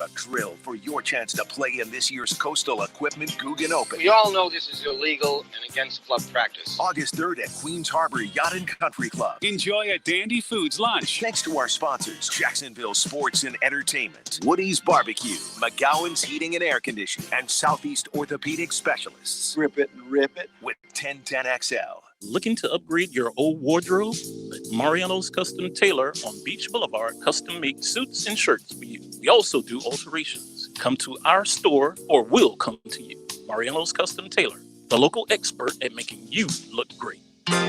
the drill for your chance to play in this year's Coastal Equipment Guggen Open. We all know this is illegal and against club practice. August 3rd at Queens Harbor Yacht and Country Club. Enjoy a Dandy Foods lunch. Thanks to our sponsors, Jacksonville Sports and Entertainment, Woody's Barbecue, McGowan's Heating and Air Conditioning, and Southeast Orthopedic Specialists. Rip it and rip it. With 1010XL. Looking to upgrade your old wardrobe? Let Mariano's Custom Tailor on Beach Boulevard custom-made suits and shirts for you. We also do alterations. Come to our store or we'll come to you. Mariano's Custom Tailor, the local expert at making you look great.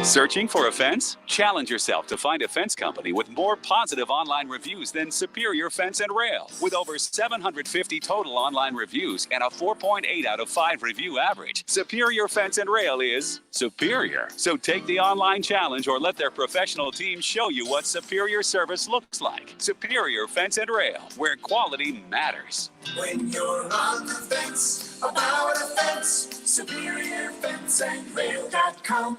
Searching for a fence? Challenge yourself to find a fence company with more positive online reviews than Superior Fence and Rail. With over 750 total online reviews and a 4.8 out of 5 review average, Superior Fence and Rail is superior. So take the online challenge or let their professional team show you what superior service looks like. Superior Fence and Rail, where quality matters. When you're on the fence about a fence, SuperiorFenceandRail.com.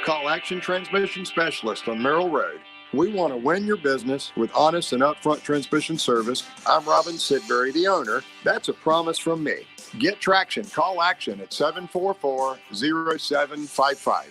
Call Action Transmission Specialist on Merrill Road. We want to win your business with honest and upfront transmission service. I'm Robin Sidbury, the owner. That's a promise from me. Get traction. Call Action at 744-0755.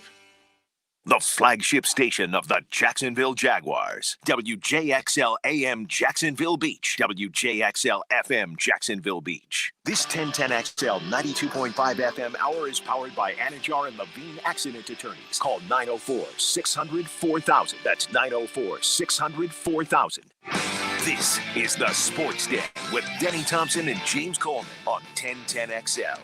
The flagship station of the Jacksonville Jaguars. WJXL AM Jacksonville Beach. WJXL FM Jacksonville Beach. This 1010XL 92.5 FM hour is powered by Anajar and Levine Accident Attorneys. Call 904-600-4000. That's 904-600-4000. This is the Sports Den with Denny Thompson and James Coleman on 1010XL.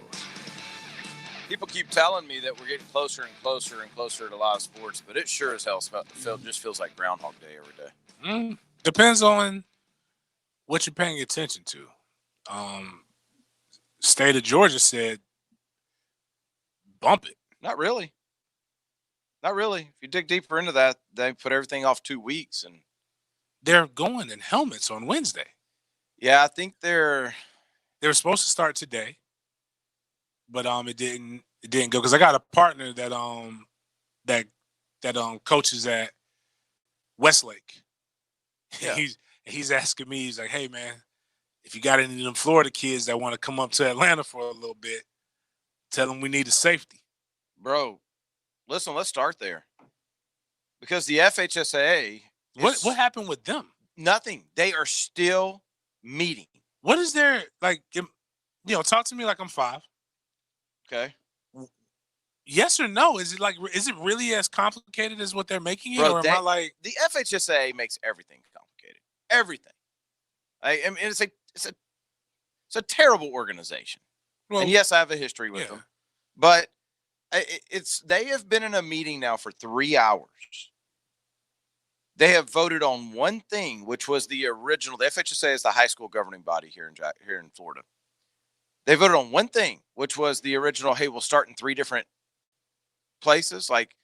People keep telling me that we're getting closer and closer and closer to live sports, but it sure as hell just feels like Groundhog Day every day. Depends on what you're paying attention to. State of Georgia said, bump it. Not really. Not really. If you dig deeper into that, they put everything off 2 weeks. And they're going in helmets on Wednesday. Yeah, I think they were supposed to start today. But it didn't go because I got a partner that coaches at Westlake. Yeah. He's asking me, he's like, hey man, if you got any of them Florida kids that want to come up to Atlanta for a little bit, tell them we need a safety. Bro, listen, let's start there. Because the FHSAA what happened with them? Nothing. They are still meeting. What is their talk to me like I'm 5. Okay. Yes or no? Is it really as complicated as what they're making it? Bro, or am I like the FHSAA makes everything complicated. Everything. I mean, it's a terrible organization. Well, and yes, I have a history with them. But they have been in a meeting now for 3 hours. They have voted on one thing, which was the original. The FHSAA is the high school governing body here in Florida. They voted on one thing, which was the original, hey, we'll start in 3 different places. Like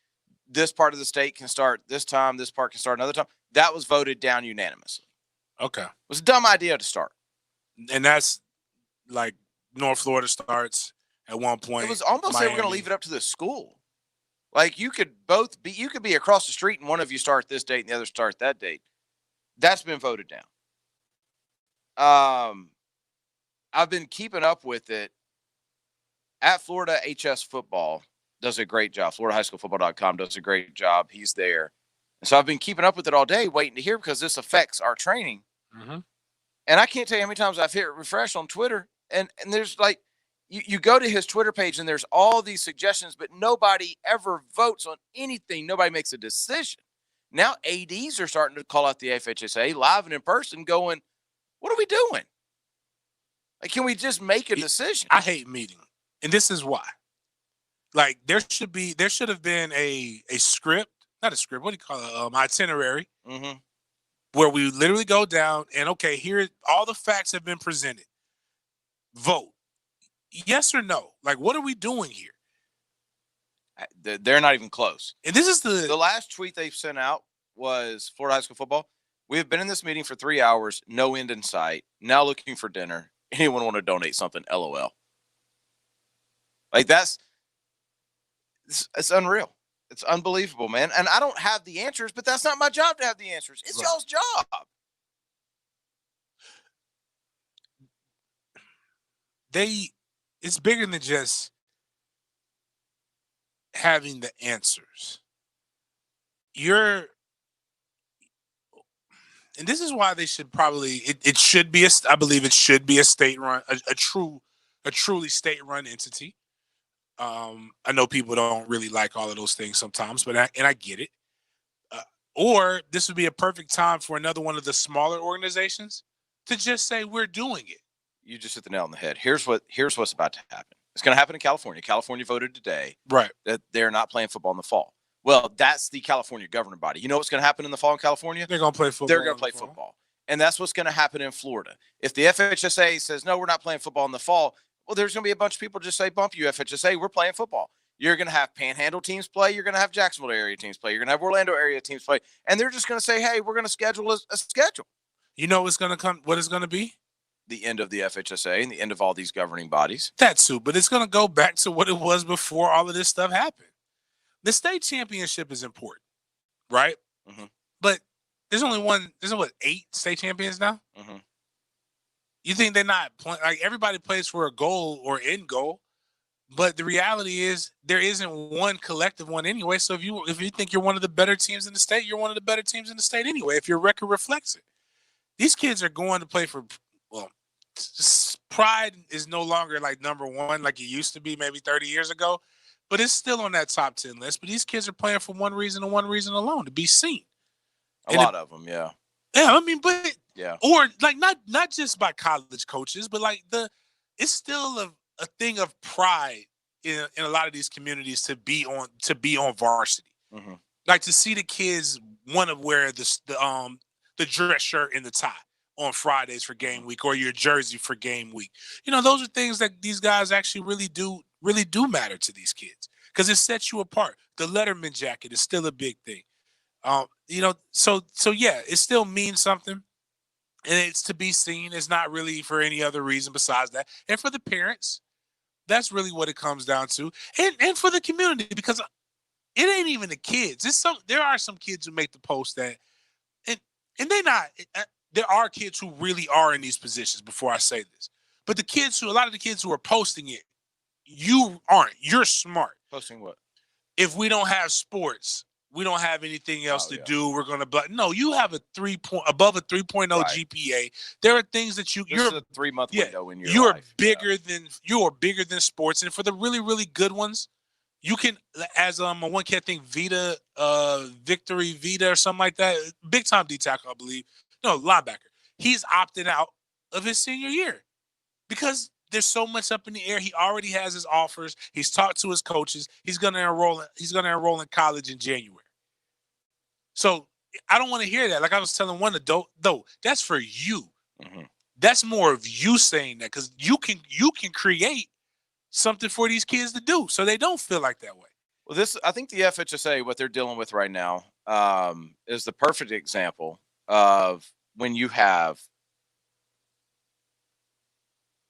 this part of the state can start this time, this part can start another time. That was voted down unanimously. Okay. It was a dumb idea to start. And that's like North Florida starts at one point. It was almost Miami. They were going to leave it up to the school. Like you could be across the street and one of you start this date and the other start that date. That's been voted down. I've been keeping up with it. At Florida HS Football does a great job. FloridaHighSchoolFootball.com does a great job. He's there. And so I've been keeping up with it all day, waiting to hear because this affects our training. Mm-hmm. And I can't tell you how many times I've hit refresh on Twitter. And there's like, you go to his Twitter page and there's all these suggestions, but nobody ever votes on anything. Nobody makes a decision. Now ADs are starting to call out the FHSA live and in person going, what are we doing? Like, can we just make a decision? I hate meeting. And this is why. Like, there should have been a script, not a script, what do you call it? Itinerary, where we literally go down and, okay, here, all the facts have been presented. Vote. Yes or no? Like, what are we doing here? They're not even close. And this is the last tweet they've sent out was Florida High School Football. We have been in this meeting for 3 hours, no end in sight, now looking for dinner. Anyone want to donate something? LOL. Like it's unreal. It's unbelievable, man. And I don't have the answers, but that's not my job to have the answers. It's y'all's job. it's bigger than just having the answers. And this is why they should probably, it should be I believe it should be a state run, a truly state run entity. I know people don't really like all of those things sometimes, but I get it. Or this would be a perfect time for another one of the smaller organizations to just say we're doing it. You just hit the nail on the head. Here's what's about to happen. It's going to happen in California. California voted today, right, that they're not playing football in the fall. Well, that's the California governing body. You know what's going to happen in the fall in California? They're going to play football. They're going to play football. And that's what's going to happen in Florida. If the FHSA says, no, we're not playing football in the fall, well, there's going to be a bunch of people just say, bump you, FHSA, we're playing football. You're going to have Panhandle teams play. You're going to have Jacksonville area teams play. You're going to have Orlando area teams play. And they're just going to say, hey, we're going to schedule a schedule. You know what's going to come? What it's going to be? The end of the FHSA and the end of all these governing bodies. That too, but it's going to go back to what it was before all of this stuff happened. The state championship is important, right? Mm-hmm. But there's only one. There's what, 8 state champions now? Mm-hmm. You think they're not playing? Like, everybody plays for a goal or end goal, but the reality is there isn't one collective one anyway. So if you think you're one of the better teams in the state, you're one of the better teams in the state anyway. If your record reflects it, these kids are going to play for. Well, pride is no longer like number one like it used to be maybe 30 years ago, but it's still on that top 10 list. But these kids are playing for one reason and one reason alone: to be seen. A lot of them, yeah. Yeah, I mean, but yeah, or like not just by college coaches, but like it's still a thing of pride in a lot of these communities to be on varsity. Mm-hmm. Like to see the kids want to wear the dress shirt and the tie on Fridays for game week, or your jersey for game week. You know, those are things that these guys actually really do matter to these kids, because it sets you apart. The Letterman jacket is still a big thing. You know, so yeah, it still means something, and it's to be seen. It's not really for any other reason besides that. And for the parents, that's really what it comes down to. And for the community, because it ain't even the kids. There are some kids who make the post that, and they not. There are kids who really are in these positions, before I say this. But a lot of the kids who are posting it, you aren't. You're smart. Posting what? If we don't have sports, we don't have anything else to do. We're going to no, you have above a 3.0 right. GPA. There are things that you're a 3-month window in your you're life. bigger than sports. And for the really, really good ones, you can, as one kid, I think Victory Vita or something like that, big time D tackle, I believe. No, linebacker. He's opted out of his senior year because there's so much up in the air. He already has his offers. He's talked to his coaches. He's going to enroll in college in January. So I don't want to hear that. Like I was telling one adult, though, that's for you. Mm-hmm. That's more of you saying that, because you can create something for these kids to do so they don't feel like that way. Well, I think the FHSA, what they're dealing with right now, is the perfect example of when you have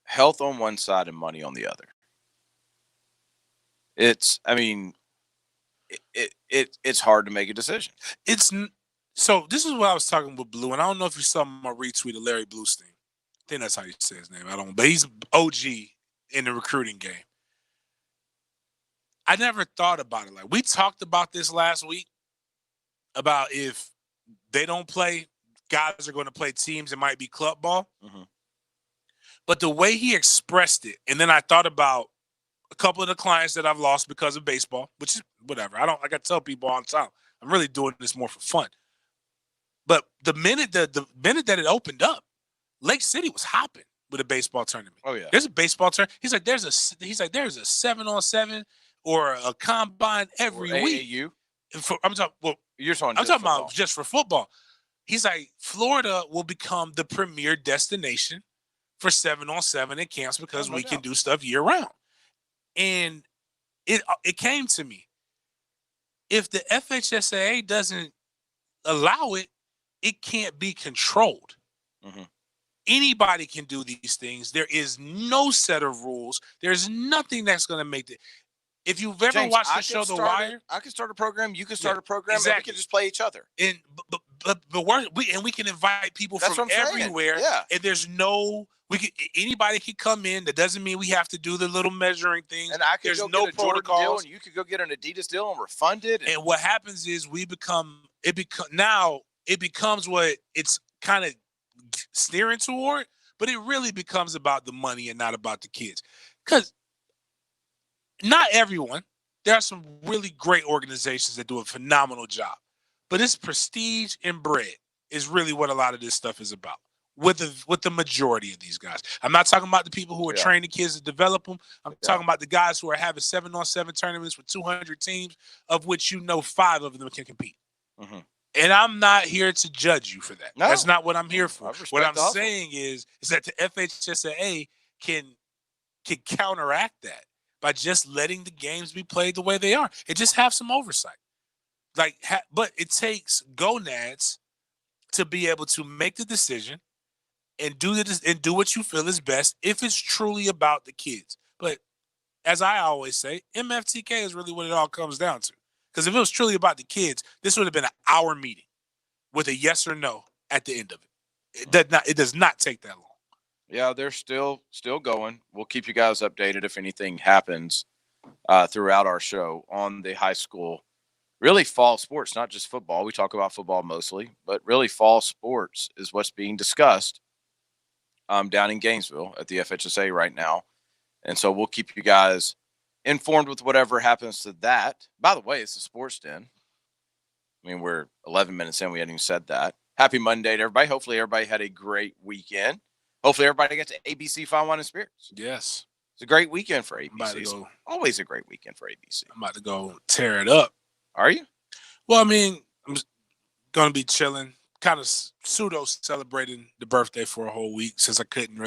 health on one side and money on the other. It's hard to make a decision. So this is what I was talking with Blue, and I don't know if you saw my retweet of Larry Bluestein. I think that's how you say his name. But he's OG in the recruiting game. I never thought about it. Like, we talked about this last week about if they don't play, guys are going to play teams. It might be club ball. Mm-hmm. But the way he expressed it, and then I thought about a couple of the clients that I've lost because of baseball, which is whatever. I got to tell people all the time, I'm really doing this more for fun. But the minute that it opened up, Lake City was hopping with a baseball tournament. Oh yeah, there's a baseball tournament. He's like, there's a 7-on-7 or a combine every week. AAU? I'm talking. Well, I'm talking about just for football. He's like, Florida will become the premier destination for 7-on-7 in camps because we can do stuff year round. And it came to me. If the FHSAA doesn't allow it, it can't be controlled. Mm-hmm. Anybody can do these things. There is no set of rules. There's nothing that's going to make it. if you've ever James, watched I the show could The start Wire, I could start a program. You could start Yeah, a program. And we exactly. could just play each other. and we can invite people That's from what I'm saying. everywhere. Yeah. And there's no anybody can come in. That doesn't mean we have to do the little measuring things. And I could There's go no get a Jordan deal, protocols. and you could go get an Adidas deal and refund it. And what happens is now it becomes what it's kind of steering toward, but it really becomes about the money and not about the kids. Because not everyone, there are some really great organizations that do a phenomenal job, but it's prestige and bread is really what a lot of this stuff is about. With the majority of these guys, I'm not talking about the people who are training kids to develop them. I'm talking about the guys who are having 7-on-7 tournaments with 200 teams, of which 5 of them can compete. Mm-hmm. And I'm not here to judge you for that. No. That's not what I'm here for. What I'm saying is that the FHSAA can counteract that by just letting the games be played the way they are and just have some oversight. But it takes gonads to be able to make the decision and do what you feel is best if it's truly about the kids. But as I always say, MFTK is really what it all comes down to. Because if it was truly about the kids, this would have been an hour meeting with a yes or no at the end of it. It does not take that long. Yeah, they're still going. We'll keep you guys updated if anything happens throughout our show on the high school. Really, fall sports, not just football. We talk about football mostly, but really fall sports is what's being discussed down in Gainesville at the FHSA right now. And so we'll keep you guys informed with whatever happens to that. By the way, it's the Sports Den. I mean, we're 11 minutes in. We hadn't even said that. Happy Monday to everybody. Hopefully everybody had a great weekend. Hopefully everybody got to ABC Fine Wine and Spirits. Yes. It's a great weekend for ABC. It's always a great weekend for ABC. I'm about to go tear it up. Are you? Well, I mean, I'm going to be chilling, kind of pseudo celebrating the birthday for a whole week since I can't go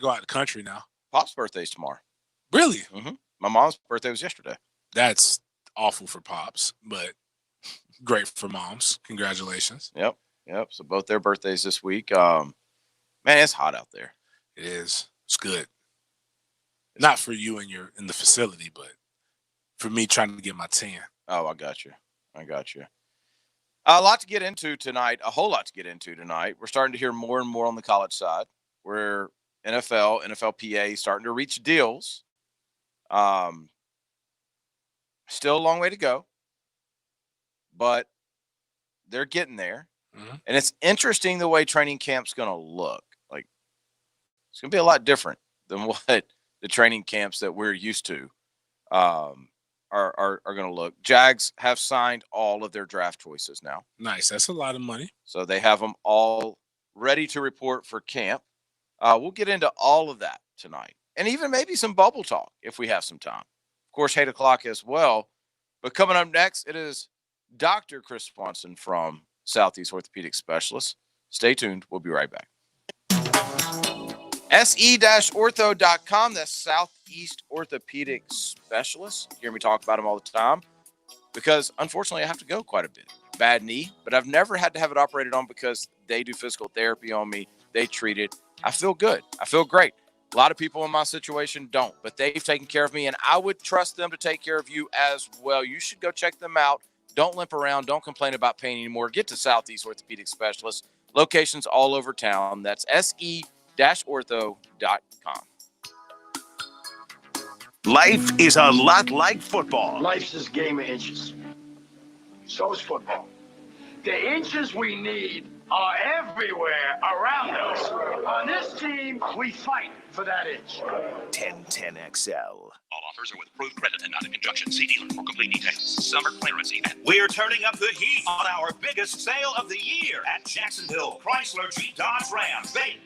out of the country now. Pop's birthday's tomorrow. Really? Mm-hmm. My mom's birthday was yesterday. That's awful for Pops, but great for moms. Congratulations. Yep. So both their birthdays this week. Man, it's hot out there. It is. It's good. Not for you in the facility, but for me trying to get my tan. Oh, I got you. A lot to get into tonight. A whole lot to get into tonight. We're starting to hear more and more on the college side. Where NFLPA starting to reach deals. Still a long way to go, but they're getting there. Mm-hmm. And it's interesting the way training camp's going to look. Like, it's going to be a lot different than what the training camps that we're used to are going to look. Jags have signed all of their draft choices now. Nice. That's a lot of money. So they have them all ready to report for camp. We'll get into all of that tonight. And even maybe some bubble talk if we have some time. Of course, 8 o'clock as well. But coming up next, it is Dr. Chris Swanson from Southeast Orthopedic Specialists. Stay tuned. We'll be right back. se-ortho.com. That's Southeast Orthopedic Specialists. You hear me talk about them all the time because, unfortunately, I have to go quite a bit. Bad knee, but I've never had to have it operated on because they do physical therapy on me. They treat it. I feel good. I feel great. A lot of people in my situation don't, but they've taken care of me, and I would trust them to take care of you as well. You should go check them out. Don't limp around. Don't complain about pain anymore. Get to Southeast Orthopedic Specialists. Locations all over town. That's se-ortho.com. Life is a lot like football. Life's this game of inches. So is football. The inches we need are everywhere around us. On this team, we fight for that inch. 1010XL. All offers are with approved credit and not in conjunction. See dealer for complete details. Summer clearance event. We're turning up the heat on our biggest sale of the year at Jacksonville Chrysler Jeep Dodge Ram Bay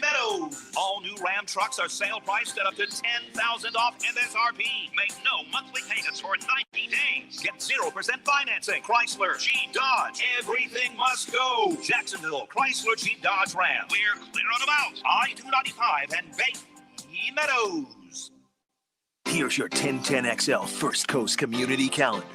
Meadows. All new Ram trucks are sale priced at up to $10,000 off MSRP. Make no monthly payments for 90 days. Get 0% financing. Chrysler Jeep Dodge. Everything must go. Jacksonville Chrysler Jeep Dodge Ram. We're clear on about I-295 and Bay Meadows. Here's your 1010XL First Coast Community Calendar.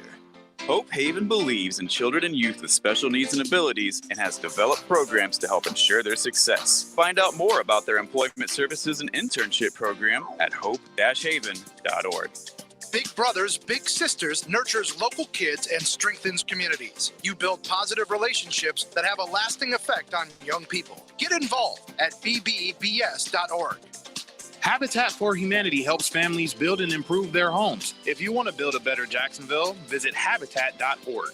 Hope Haven believes in children and youth with special needs and abilities and has developed programs to help ensure their success. Find out more about their employment services and internship program at hope-haven.org. Big Brothers Big Sisters nurtures local kids and strengthens communities. You build positive relationships that have a lasting effect on young people. Get involved at bbbs.org. Habitat for Humanity helps families build and improve their homes. If you want to build a better Jacksonville, visit habitat.org.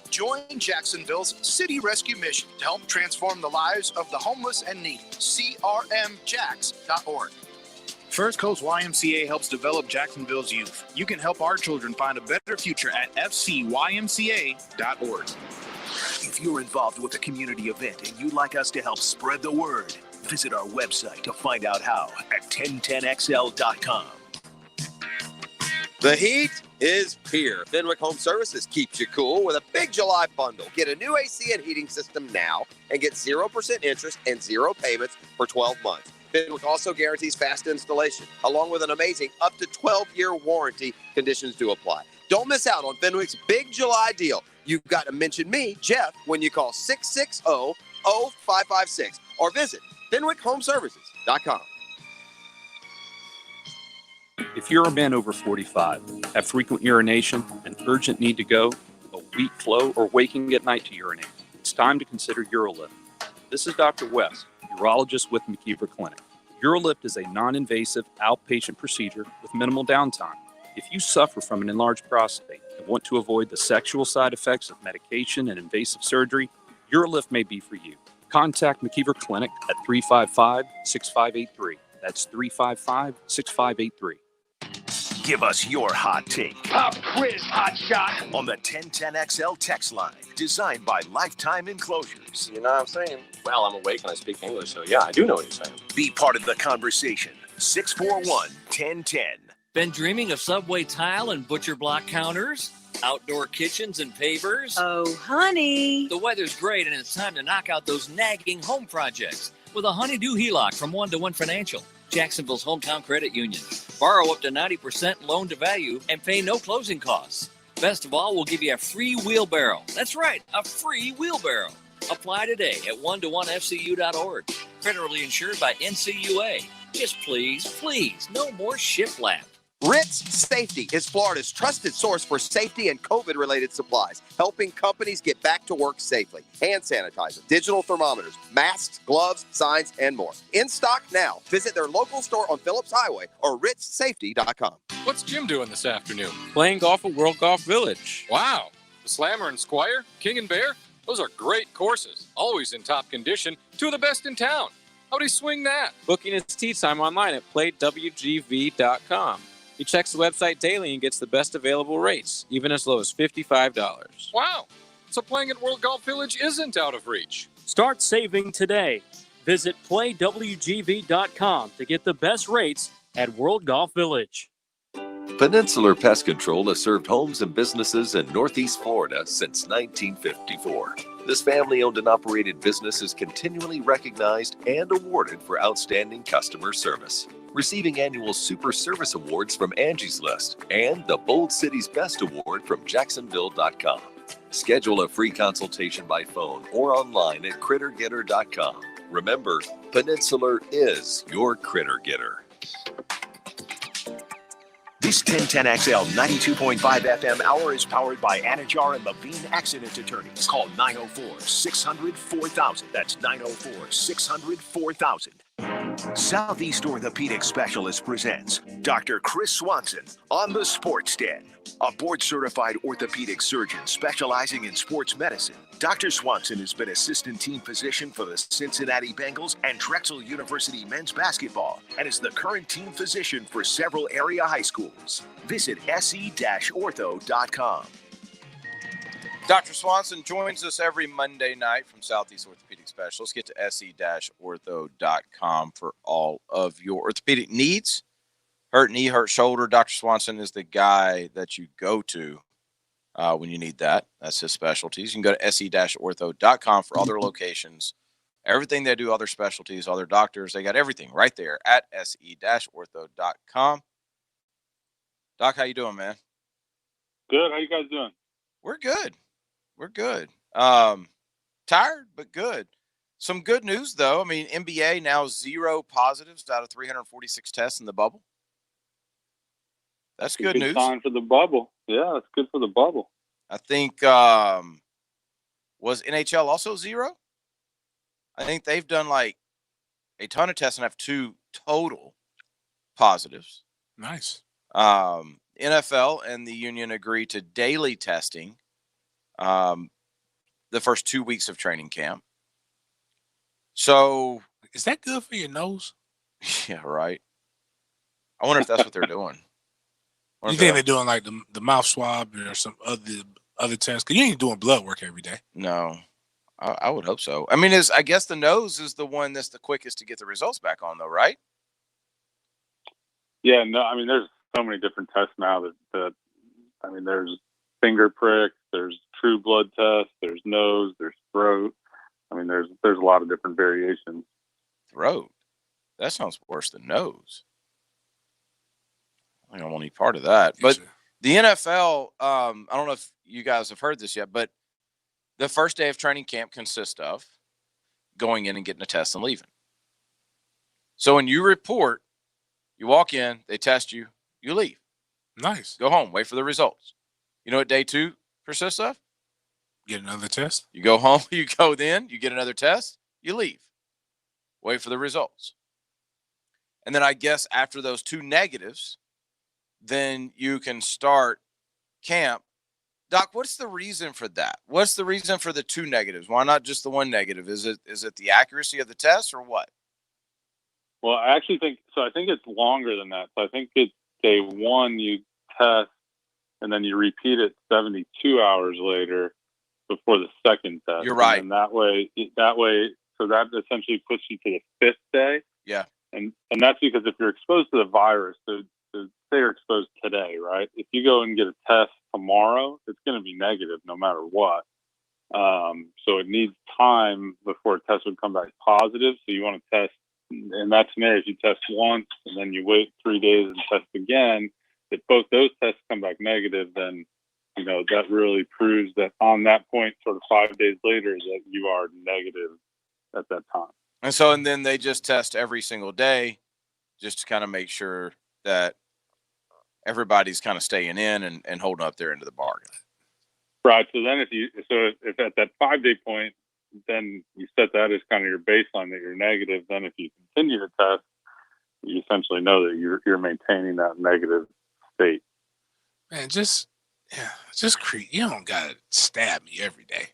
Join Jacksonville's City Rescue Mission to help transform the lives of the homeless and needy. crmjax.org. First Coast YMCA helps develop Jacksonville's youth. You can help our children find a better future at fcymca.org. If you're involved with a community event and you'd like us to help spread the word, visit our website to find out how at 1010xl.com. The heat is here. Fenwick Home Services keeps you cool with a big July bundle. Get a new AC and heating system now and get 0% interest and 0 payments for 12 months. Fenwick also guarantees fast installation, along with an amazing up to 12-year warranty. Conditions do apply. Don't miss out on Fenwick's big July deal. You've got to mention me, Jeff, when you call 660-0556 or visit FenwickHomeservices.com. If you're a man over 45, have frequent urination, an urgent need to go, a weak flow, or waking at night to urinate, it's time to consider UroLift. This is Dr. West, urologist with McKeever Clinic. UroLift is a non-invasive outpatient procedure with minimal downtime. If you suffer from an enlarged prostate and want to avoid the sexual side effects of medication and invasive surgery, UroLift may be for you. Contact McKeever Clinic at 355-6583. That's 355-6583. Give us your hot take. Pop quiz, hot shot. On the 1010XL text line, designed by Lifetime Enclosures. You know what I'm saying? Well, I'm awake and I speak English, so yeah, I do know what you're saying. Be part of the conversation. 641-1010. Been dreaming of Subway tile and butcher block counters? Outdoor kitchens and pavers? Oh, honey. The weather's great and it's time to knock out those nagging home projects with a Honeydew HELOC from 1-to-1 Financial, Jacksonville's hometown credit union. Borrow up to 90% loan to value and pay no closing costs. Best of all, we'll give you a free wheelbarrow. That's right, a free wheelbarrow. Apply today at 1to1fcu.org. Federally insured by NCUA. Just please, no more shiplap. Ritz Safety is Florida's trusted source for safety and COVID-related supplies, helping companies get back to work safely. Hand sanitizer, digital thermometers, masks, gloves, signs, and more. In stock now. Visit their local store on Phillips Highway or ritzsafety.com. What's Jim doing this afternoon? Playing golf at World Golf Village. Wow. The Slammer and Squire, King and Bear, those are great courses. Always in top condition. Two of the best in town. How'd he swing that? Booking his tee time online at playwgv.com. He checks the website daily and gets the best available rates, even as low as $55. Wow. So playing at World Golf Village isn't out of reach. Start saving today. Visit playwgv.com to get the best rates at World Golf Village. Peninsular Pest Control has served homes and businesses in Northeast Florida since 1954. This family-owned and operated business is continually recognized and awarded for outstanding customer service, receiving annual Super Service Awards from Angie's List and the Bold City's Best Award from Jacksonville.com. Schedule a free consultation by phone or online at crittergetter.com. Remember, Peninsular is your critter getter. This 1010XL 92.5 FM hour is powered by Anajar and Levine Accident Attorneys. Call 904-600-4000. That's 904-600-4000. Southeast Orthopedic Specialist presents Dr. Chris Swanson on the Sports Den. A board-certified orthopedic surgeon specializing in sports medicine, Dr. Swanson has been assistant team physician for the Cincinnati Bengals and Drexel University men's basketball and is the current team physician for several area high schools. Visit se-ortho.com. Dr. Swanson joins us every Monday night from Southeast Orthopedic Specialists. Get to se-ortho.com for all of your orthopedic needs. Hurt knee, hurt shoulder. Dr. Swanson is the guy that you go to when you need that. That's his specialties. You can go to se-ortho.com for other locations. Everything they do, other specialties, other doctors, they got everything right there at se-ortho.com. Doc, how you doing, man? Good. How you guys doing? We're good. We're good. Tired, but good. Some good news, though. I mean, NBA now 0 positives out of 346 tests in the bubble. That's It's a good news. sign for the bubble. Yeah, that's good for the bubble. I think was NHL also 0? I think they've done like a ton of tests and have 2 total positives. Nice. NFL and the union agreed to daily testing the first 2 weeks of training camp. So is that good for your nose? Yeah, right. I wonder if that's what they're doing. You think they're doing like the mouth swab or some other tests? Because you ain't doing blood work every day. No, I would hope so. I mean, I guess the nose is the one that's the quickest to get the results back on, though, right? Yeah, no, I mean, there's so many different tests now that I mean, there's finger pricks, there's true blood tests, there's nose, there's throat. I mean, there's a lot of different variations. Throat? That sounds worse than nose. I don't want any part of that. But the NFL, I don't know if you guys have heard this yet, but the first day of training camp consists of going in and getting a test and leaving. So when you report, you walk in, they test you, you leave. Nice. Go home, wait for the results. You know what day 2 consists of? Get another test. You go home, you go then, you get another test, you leave. Wait for the results. And then I guess after those 2 negatives, then you can start camp. Doc, what's the reason for that? What's the reason for the 2 negatives? Why not just the 1 negative? Is it the accuracy of the test or what? Well, I actually think so. I think it's longer than that. So I think it's day 1 you test, and then you repeat it 72 hours later before the second test. You're right. And that way, so that essentially puts you to the 5th day. Yeah. And that's because if you're exposed to the virus, so say you're exposed today, right? If you go and get a test tomorrow, it's going to be negative no matter what. So it needs time before a test would come back positive. So you want to test, in that scenario, if you test once and then you wait 3 days and test again, if both those tests come back negative, then, you know, that really proves that on that point, sort of 5 days later, that you are negative at that time. And then they just test every single day just to kind of make sure that everybody's kind of staying in and holding up their end of the bargain. Right. So then if at that 5 day point, then you set that as kind of your baseline that you're negative. Then if you continue to test, you essentially know that you're maintaining that negative state. Man, you don't gotta stab me every day.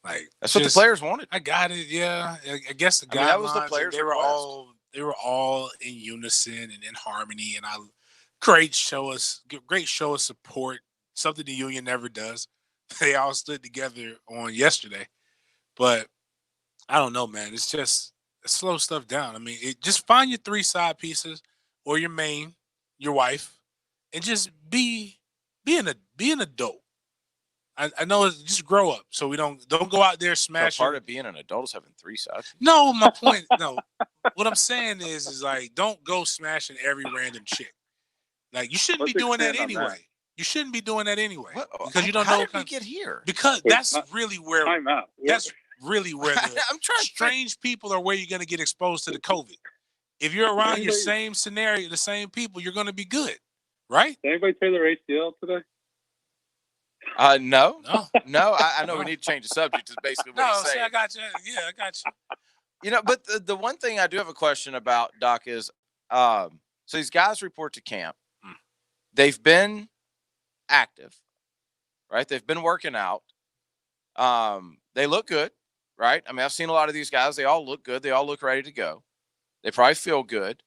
Like that's what the players wanted. I got it. Yeah, I guess the guidelines. That was the players. They were all in unison and in harmony, and great show of support. Something the union never does. They all stood together on yesterday, but I don't know, man. It's just slow stuff down. I mean, just find your 3 side pieces or your main, your wife, and just be an adult. I know it's just grow up, so we don't go out there smashing. So part of being an adult is having 3 sides. No, my point. No, what I'm saying is like don't go smashing every random chick. Like you shouldn't be doing that anyway. You shouldn't be doing that anyway because you don't know. How did we get here? Because that's really where. Time out. That's really where the I'm trying strange people are where you're going to get exposed to the COVID. If you're around your same scenario, the same people, you're going to be good, right? Did anybody tear their ACL today? No. I know we need to change the subject. Is basically what he's saying. I got you. Yeah, I got you. You know, but the one thing I do have a question about, Doc, is so these guys report to camp. They've been active, right? They've been working out. They look good, right? I mean, I've seen a lot of these guys. They all look good. They all look ready to go. They probably feel good.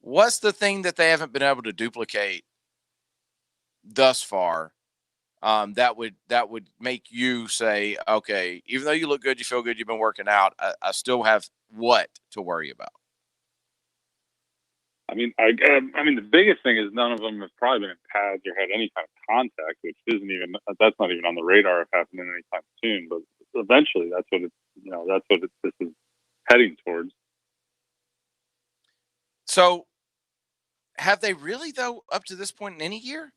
What's the thing that they haven't been able to duplicate thus far that would make you say, okay, even though you look good, you feel good, you've been working out, I still have what to worry about? I mean, the biggest thing is none of them have probably been in pads or had any kind of contact, which that's not even on the radar of happening anytime soon. But eventually, this is heading towards. So, have they really though up to this point in any year?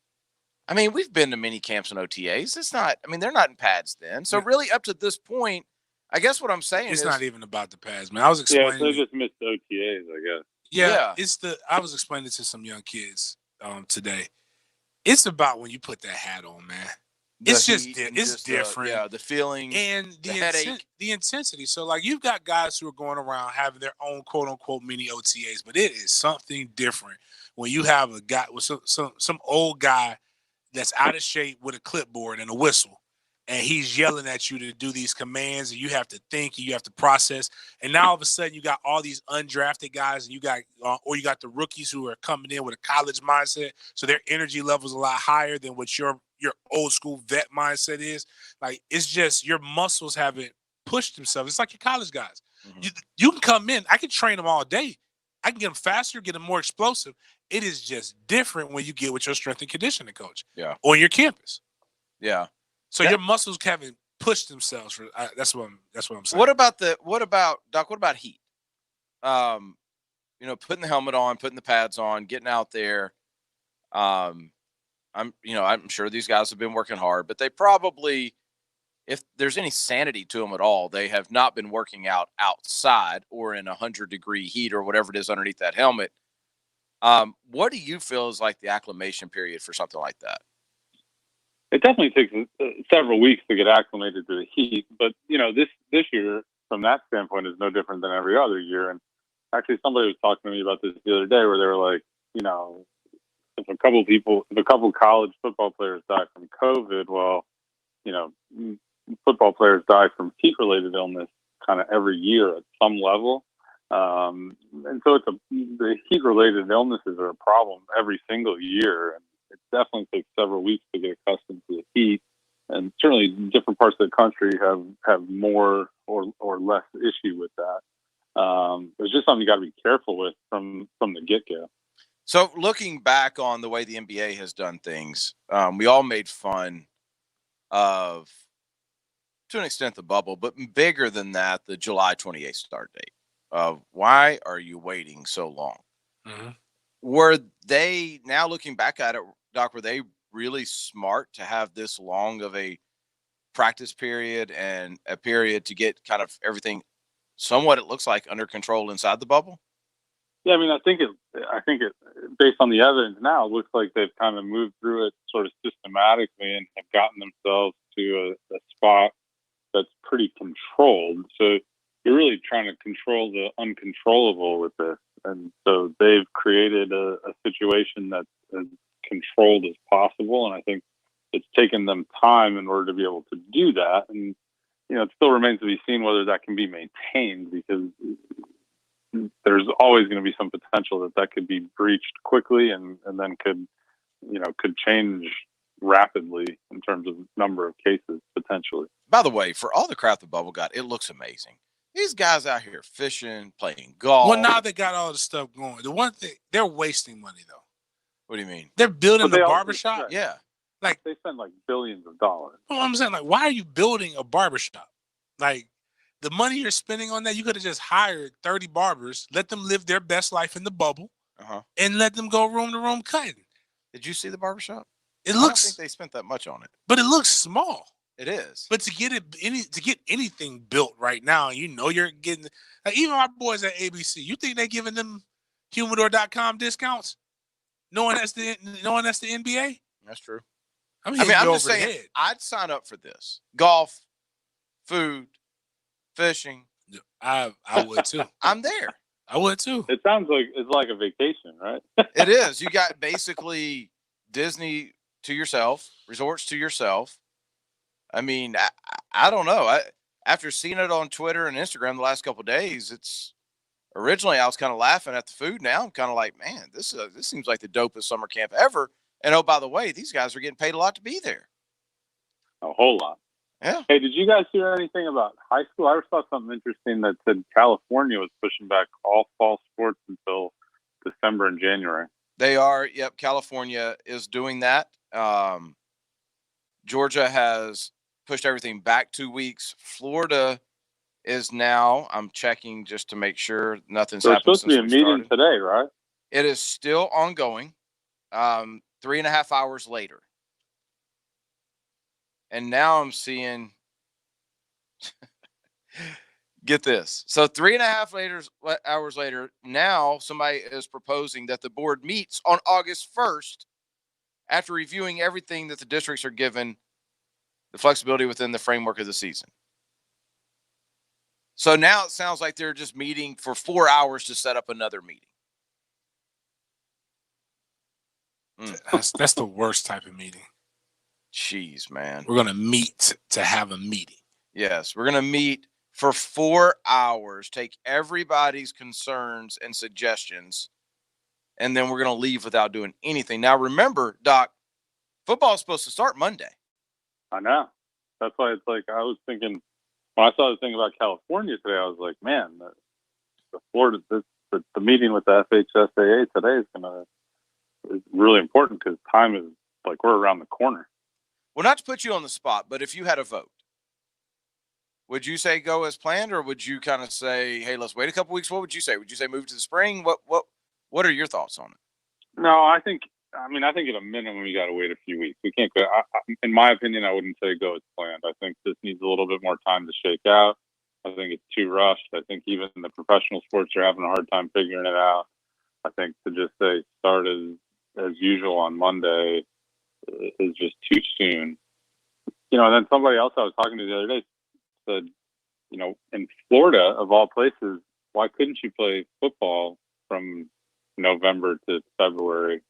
I mean, we've been to mini camps and OTAs. It's not. I mean, they're not in pads then. So really, up to this point, I guess what I'm saying is it's not even about the pads, man. I was explaining. Yeah, they just missed OTAs, I guess. Yeah, I was explaining to some young kids. today. It's about when you put that hat on, man. It's just it's different. The feeling and the headache, the intensity. So like you've got guys who are going around having their own quote unquote mini OTAs, but it is something different when you have a guy with some old guy that's out of shape with a clipboard and a whistle, and he's yelling at you to do these commands, and you have to think, and you have to process. And now all of a sudden, you got all these undrafted guys, and you got the rookies who are coming in with a college mindset, so their energy level is a lot higher than what your old school vet mindset is. Like it's just your muscles haven't pushed themselves. It's like your college guys. You can come in, I can train them all day. I can get them faster, get them more explosive. It is just different when you get with your strength and conditioning coach. Yeah. On your campus. Yeah. So your muscles haven't pushed themselves for. That's what I'm saying. What about Doc? What about heat? Putting the helmet on, putting the pads on, getting out there. I'm sure these guys have been working hard, but they probably, if there's any sanity to them at all, they have not been working out outside or in 100-degree heat or whatever it is underneath that helmet. What do you feel is like the acclimation period for something like that? It definitely takes several weeks to get acclimated to the heat, but this year from that standpoint is no different than every other year. And actually, somebody was talking to me about this the other day, where they were like, if a couple college football players die from COVID, well, football players die from heat-related illness kind of every year at some level. And so the heat-related illnesses are a problem every single year. And it definitely takes several weeks to get accustomed to the heat. And certainly different parts of the country have more or less issue with that. It's just something you got to be careful with from the get-go. So looking back on the way the NBA has done things, we all made fun of, to an extent, the bubble, but bigger than that, the July 28th start date of why are you waiting so long? Mm-hmm. Were they, now looking back at it, Doc, were they really smart to have this long of a practice period and a period to get kind of everything somewhat, it looks like, under control inside the bubble? Yeah, I mean, I think it, based on the evidence now, it looks like they've kind of moved through it sort of systematically and have gotten themselves to a spot that's pretty controlled. So you're really trying to control the uncontrollable with this. And so they've created a situation that's as controlled as possible. And I think it's taken them time in order to be able to do that. And, it still remains to be seen whether that can be maintained, because there's always going to be some potential that could be breached quickly and then could change rapidly in terms of number of cases potentially. By the way, for all the crap the bubble got, it looks amazing. These guys out here fishing, playing golf. Well, now they got all the stuff going. The one thing, they're wasting money though. What do you mean? They're building the barbershop. Right. Yeah. Like they spend like billions of dollars. Well, I'm saying, like, why are you building a barbershop? Like, the money you're spending on that, you could have just hired 30 barbers, let them live their best life in the bubble, and let them go room to room cutting. Did you see the barbershop? It I looks. don't think they spent that much on it. But it looks small. It is. But to get anything built right now, you're getting, like, even our boys at ABC. You think they're giving them humidor.com discounts, knowing that's the NBA? That's true. I'm just saying, I'd sign up for this. Golf, food, fishing. I would too. I'm there. I would too. It sounds like it's like a vacation, right? It is. You got basically Disney to yourself, resorts to yourself. I mean, I don't know. After seeing it on Twitter and Instagram the last couple of days, originally I was kind of laughing at the food. Now I'm kind of like, man, this seems like the dopest summer camp ever. And oh, by the way, these guys are getting paid a lot to be there. A whole lot. Yeah. Hey, did you guys hear anything about high school? I saw something interesting that said California was pushing back all fall sports until December and January. They are. Yep. California is doing that. Georgia has pushed everything back 2 weeks. Florida is now, I'm checking just to make sure nothing's happened. There's supposed to be a meeting today, right? It is still ongoing. 3.5 hours later. And now I'm seeing Get this. So 3.5 hours later, now somebody is proposing that the board meets on August 1st after reviewing everything that the districts are given the flexibility within the framework of the season. So now it sounds like they're just meeting for 4 hours to set up another meeting. That's the worst type of meeting. Jeez, man. We're going to meet to have a meeting. Yes, we're going to meet for 4 hours, take everybody's concerns and suggestions, and then we're going to leave without doing anything. Now, remember, Doc, football is supposed to start Monday. I know. That's why it's like I was thinking when I saw the thing about California today. I was like, man, the Florida, the meeting with the FHSAA today is really important because time is like we're around the corner. Well, not to put you on the spot, but if you had a vote, would you say go as planned, or would you kind of say, hey, let's wait a couple weeks? What would you say? Would you say move to the spring? What are your thoughts on it? No, I think at a minimum you got to wait a few weeks. We can't go. In my opinion, I wouldn't say go as planned. I think this needs a little bit more time to shake out. I think it's too rushed. I think even the professional sports are having a hard time figuring it out. I think to just say start as usual on Monday is just too soon. And then somebody else I was talking to the other day said, in Florida, of all places, why couldn't you play football from November to February?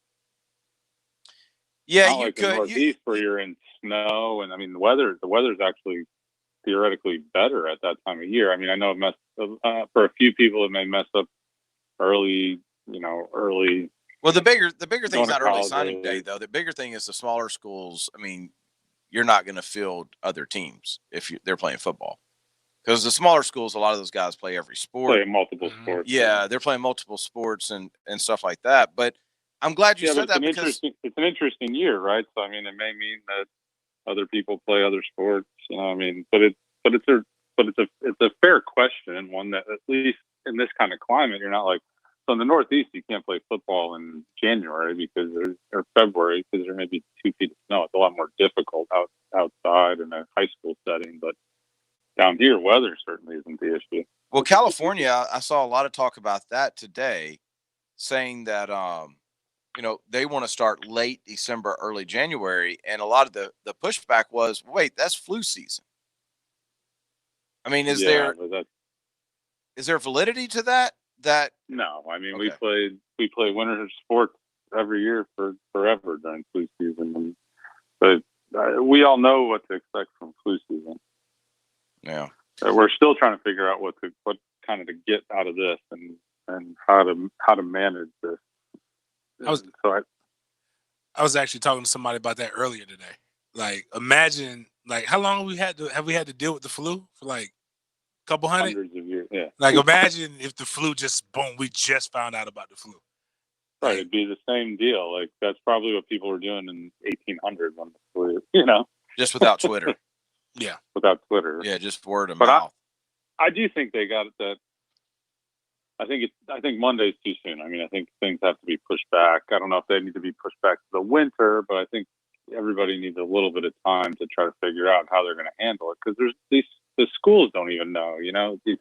Yeah, not you like could. The Northeast, where you're in snow, and I mean the weather's actually theoretically better at that time of year. I mean, I know it messed for a few people. It may mess up early. Well, the bigger thing is not early signing early. day, though. The bigger thing is the smaller schools. I mean, you're not going to field other teams if they're playing football. Because the smaller schools, a lot of those guys play every sport. Play multiple sports. Yeah, they're playing multiple sports and stuff like that. But I'm glad you said that because it's an interesting year, right? So I mean, it may mean that other people play other sports. I mean, but it's a fair question, and one that at least in this kind of climate, you're not like. So in the Northeast, you can't play football in January or February because there may be 2 feet of snow. It's a lot more difficult outside in a high school setting. But down here, weather certainly isn't the issue. Well, California, I saw a lot of talk about that today, saying that they want to start late December, early January, and a lot of the pushback was, wait, that's flu season. I mean, is there validity to that? No, I mean okay. we play winter sports every year for forever during flu season, but we all know what to expect from flu season. Yeah, we're still trying to figure out what kind of to get out of this and how to manage this. I was actually talking to somebody about that earlier today. Like, imagine how long have we had to deal with the flu for like a couple hundreds of years. Yeah. Like, imagine if the flu we just found out about the flu. Right, it'd be the same deal. Like, that's probably what people were doing in 1800 when the flu, just without Twitter. Yeah, without Twitter. Yeah, just word of but mouth. I do think they got that. I think Monday's too soon. I mean, I think things have to be pushed back. I don't know if they need to be pushed back to the winter, but I think everybody needs a little bit of time to try to figure out how they're going to handle it, because the schools don't even know. You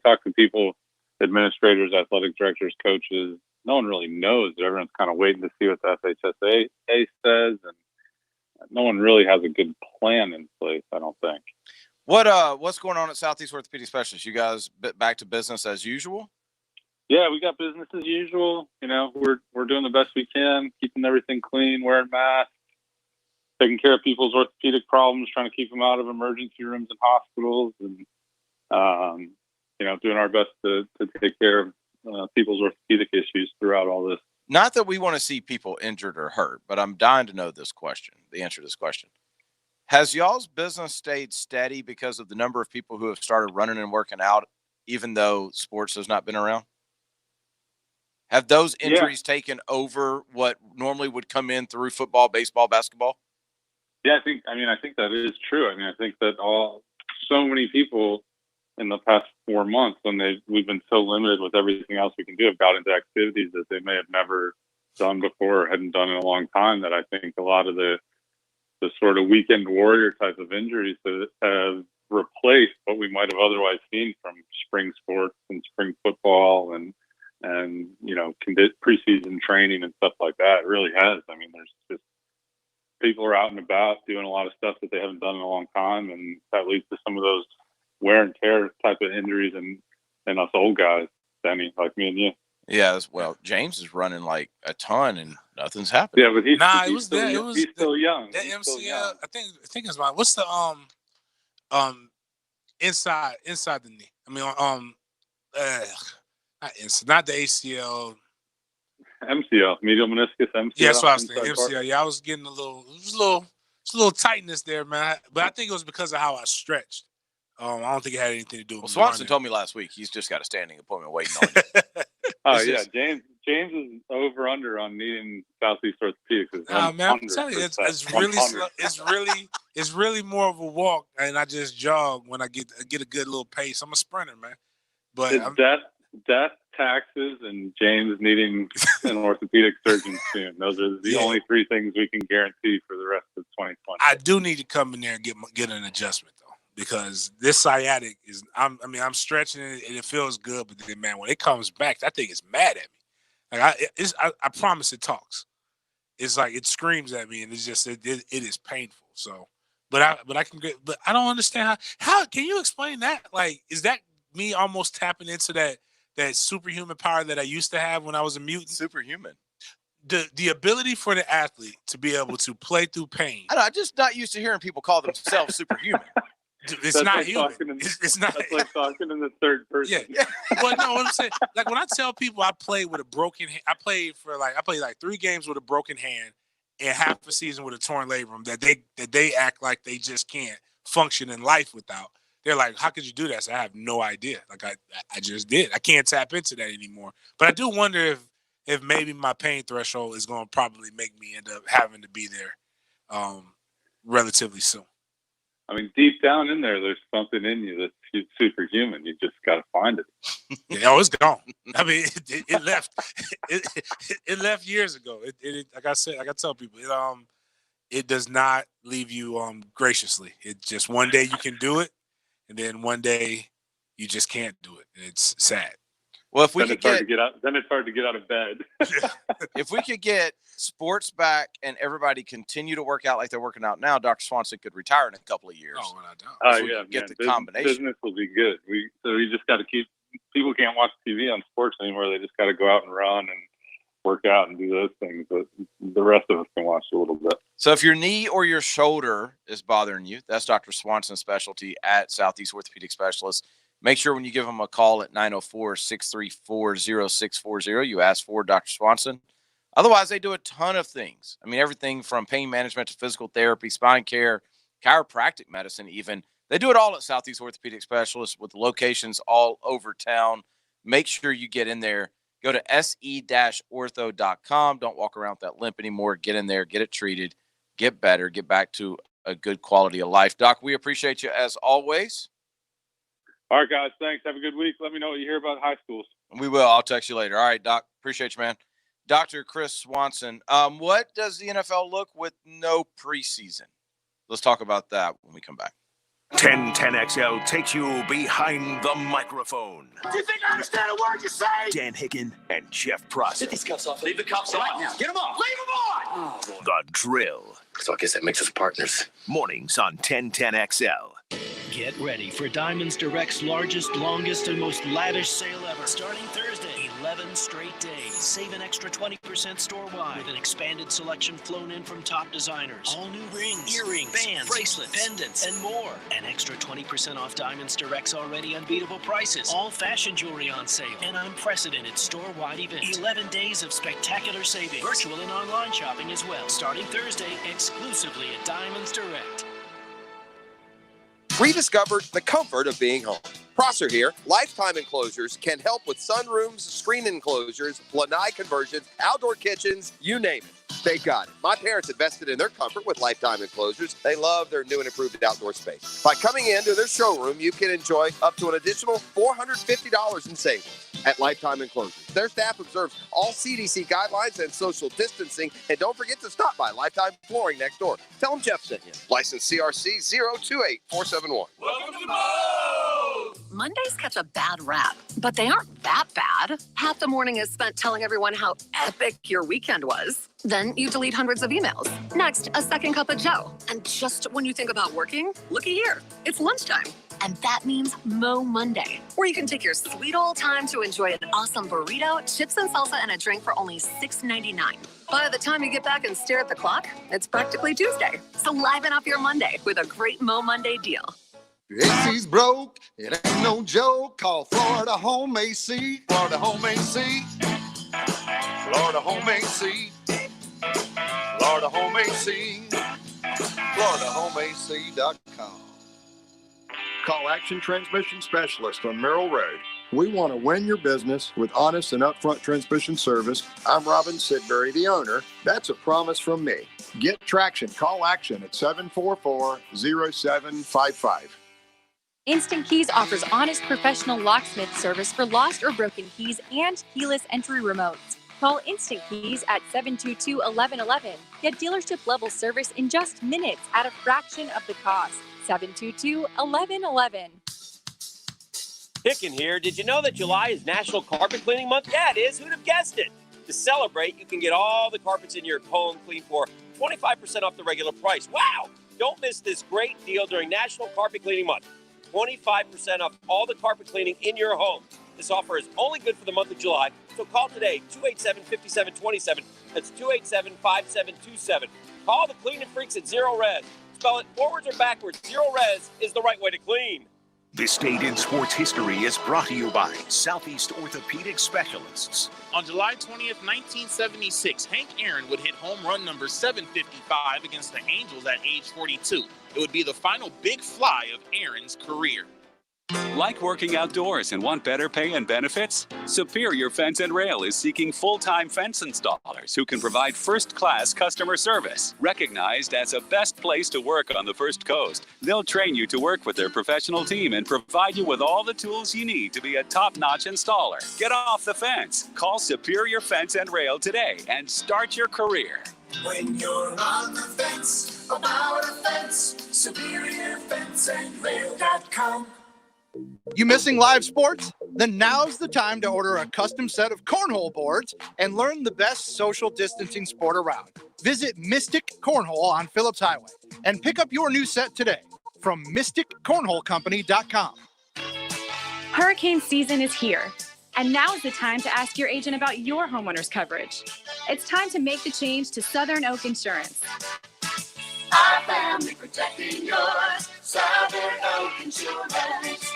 talk to people, administrators, athletic directors, coaches. No one really knows. Everyone's kind of waiting to see what the FHSAA says, and no one really has a good plan in place, I don't think. What's going on at Southeast Orthopedic Specialists? You guys back to business as usual? Yeah, we got business as usual. We're doing the best we can, keeping everything clean, wearing masks, taking care of people's orthopedic problems, trying to keep them out of emergency rooms and hospitals, and doing our best to take care of people's orthopedic issues throughout all this. Not that we want to see people injured or hurt, but I'm dying to know the answer to this question. Has y'all's business stayed steady because of the number of people who have started running and working out, even though sports has not been around? Have those injuries taken over what normally would come in through football, baseball, basketball? Yeah, I think that is true. I mean, I think that so many people in the past 4 months, when we've been so limited with everything else we can do, have got into activities that they may have never done before or hadn't done in a long time, that I think a lot of the sort of weekend warrior type of injuries that have replace what we might have otherwise seen from spring sports and spring football and preseason training and stuff like that. It really has. I mean, there's just people are out and about doing a lot of stuff that they haven't done in a long time, and that leads to some of those wear and tear type of injuries and us old guys, Danny, like me and you. Yeah, well, James is running like a ton and nothing's happening. Yeah, but he's still young. That MCL, I think it's about what's the inside the knee. I mean not the ACL. MCL, medial meniscus, MCL. Yeah, that's what I was thinking. MCL. Yeah, I was getting a little tightness there, man. But I think it was because of how I stretched. I don't think it had anything to do with Well, Swanson told me last week he's just got a standing appointment waiting on you. Oh yeah, James is over under on needing Southeast Orthopedic. Man, I'm telling you, it's really slow. It's really more of a walk, and I just jog when I get a good little pace. I'm a sprinter, man. But it's death, taxes, and James needing an orthopedic surgeon soon. Those are the only three things we can guarantee for the rest of 2020. I do need to come in there and get an adjustment though, because this sciatic is. I'm stretching it and it feels good, but then man, when it comes back, that thing is mad at me. Like I promise it talks. It's like it screams at me, and it's just it is painful. So, but I don't understand how can you explain that? Like, is that me almost tapping into that superhuman power that I used to have when I was a mutant? Superhuman. The ability for the athlete to be able to play through pain. I don't know, I'm just not used to hearing people call themselves superhuman. It's not human. It's not. That's like talking in the third person. Yeah. Well, no, what I'm saying, like when I tell people I played with a broken hand, I played like 3 games with a broken hand and half a season with a torn labrum that they act like they just can't function in life without. They're like, how could you do that? So I have no idea. Like I just did. I can't tap into that anymore. But I do wonder if maybe my pain threshold is going to probably make me end up having to be there relatively soon. I mean, deep down in there's something in you that's superhuman. You just got to find it. It's gone. I mean, it left. It left years ago. It like I said, like I tell people, it does not leave you graciously. It just one day you can do it, and then one day you just can't do it. And it's sad. Well, if we then it's hard to get out of bed. If we could get sports back and everybody continue to work out like they're working out now, Dr. Swanson could retire in a couple of years. Oh, well, yeah, get the combination. Business will be good. We just got to keep. People can't watch TV on sports anymore. They just got to go out and run and work out and do those things. But the rest of us can watch a little bit. So if your knee or your shoulder is bothering you, that's Dr. Swanson's specialty at Southeast Orthopedic Specialists. Make sure when you give them a call at 904-634-0640, you ask for Dr. Swanson. Otherwise, they do a ton of things. I mean, everything from pain management to physical therapy, spine care, chiropractic medicine even. They do it all at Southeast Orthopedic Specialists with locations all over town. Make sure you get in there. Go to se-ortho.com. Don't walk around with that limp anymore. Get in there, get it treated, get better, get back to a good quality of life. Doc, we appreciate you as always. All right, guys. Thanks. Have a good week. Let me know what you hear about high schools. We will. I'll text you later. All right, Doc. Appreciate you, man. Dr. Chris Swanson. What does the NFL look with no preseason? Let's talk about that when we come back. 1010XL takes you behind the microphone. Do you think I understand a word you say? Dan Hicken and Jeff Prosser. Get these cuffs off. Leave the cuffs on now. Get them off. Leave them on. Oh, the Drill. So I guess that makes us partners. Mornings on 1010XL. Get ready for Diamonds Direct's largest, longest, and most lavish sale ever. Starting Thursday, 11 straight days. Save an extra 20% store-wide with an expanded selection flown in from top designers. All new rings, earrings, bands, bracelets, pendants, and more. An extra 20% off Diamonds Direct's already unbeatable prices. All fashion jewelry on sale. An unprecedented store-wide event. 11 days of spectacular savings. Virtual and online shopping as well. Starting Thursday, exclusively at Diamonds Direct. Rediscovered the comfort of being home. Prosser here. Lifetime Enclosures can help with sunrooms, screen enclosures, lanai conversions, outdoor kitchens, you name it. They got it. My parents invested in their comfort with Lifetime Enclosures. They love their new and improved outdoor space. By coming into their showroom, you can enjoy up to an additional $450 in savings. at Lifetime Enclosures. Their staff observes all CDC guidelines and social distancing. And don't forget to stop by Lifetime Flooring next door. Tell them Jeff sent you. License CRC 028471. Welcome to Mo! Mondays catch a bad rap, but they aren't that bad. Half the morning is spent telling everyone how epic your weekend was. Then you delete hundreds of emails. Next, a second cup of joe. And just when you think about working, looky here. It's lunchtime. And that means Mo Monday, where you can take your sweet old time to enjoy an awesome burrito, chips and salsa, and a drink for only $6.99. By the time you get back and stare at the clock, it's practically Tuesday. So liven up your Monday with a great Mo Monday deal. Your AC's broke, it ain't no joke. Call Florida Home AC. Florida Home AC. Florida Home AC. Florida Home AC. FloridaHomeAC.com. Call Action Transmission Specialist on Merrill Road. We want to win your business with honest and upfront transmission service. I'm Robin Sidbury, the owner. That's a promise from me. Get traction. Call Action at 744-0755. Instant Keys offers honest professional locksmith service for lost or broken keys and keyless entry remotes. Call Instant Keys at 722-1111. Get dealership level service in just minutes at a fraction of the cost. 722-1111. Pickin' here. Did you know that July is National Carpet Cleaning Month? Yeah, it is. Who'd have guessed it? To celebrate, you can get all the carpets in your home cleaned for 25% off the regular price. Wow! Don't miss this great deal during National Carpet Cleaning Month. 25% off all the carpet cleaning in your home. This offer is only good for the month of July, so call today, 287-5727. That's 287-5727. Call the cleaning freaks at Zero Res. Spell it forwards or backwards. Zero Res is the right way to clean. This date in sports history is brought to you by Southeast Orthopedic Specialists. On July 20th, 1976, Hank Aaron would hit home run number 755 against the Angels at age 42. It would be the final big fly of Aaron's career. Like working outdoors and want better pay and benefits? Superior Fence and Rail is seeking full-time fence installers who can provide first-class customer service. Recognized as a best place to work on the First Coast, they'll train you to work with their professional team and provide you with all the tools you need to be a top-notch installer. Get off the fence. Call Superior Fence and Rail today and start your career. When you're on the fence, about a fence, SuperiorFenceandRail.com. You missing live sports? Then now's the time to order a custom set of cornhole boards and learn the best social distancing sport around. Visit Mystic Cornhole on Phillips Highway and pick up your new set today from MysticCornholeCompany.com. Hurricane season is here, and now is the time to ask your agent about your homeowner's coverage. It's time to make the change to Southern Oak Insurance. Our family protecting yours, Southern Oak Insurance.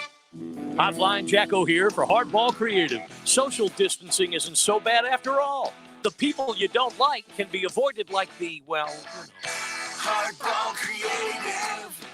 Hotline Jacko here for Hardball Creative. Social distancing isn't so bad after all. The people you don't like can be avoided like the, well, Hardball Creative.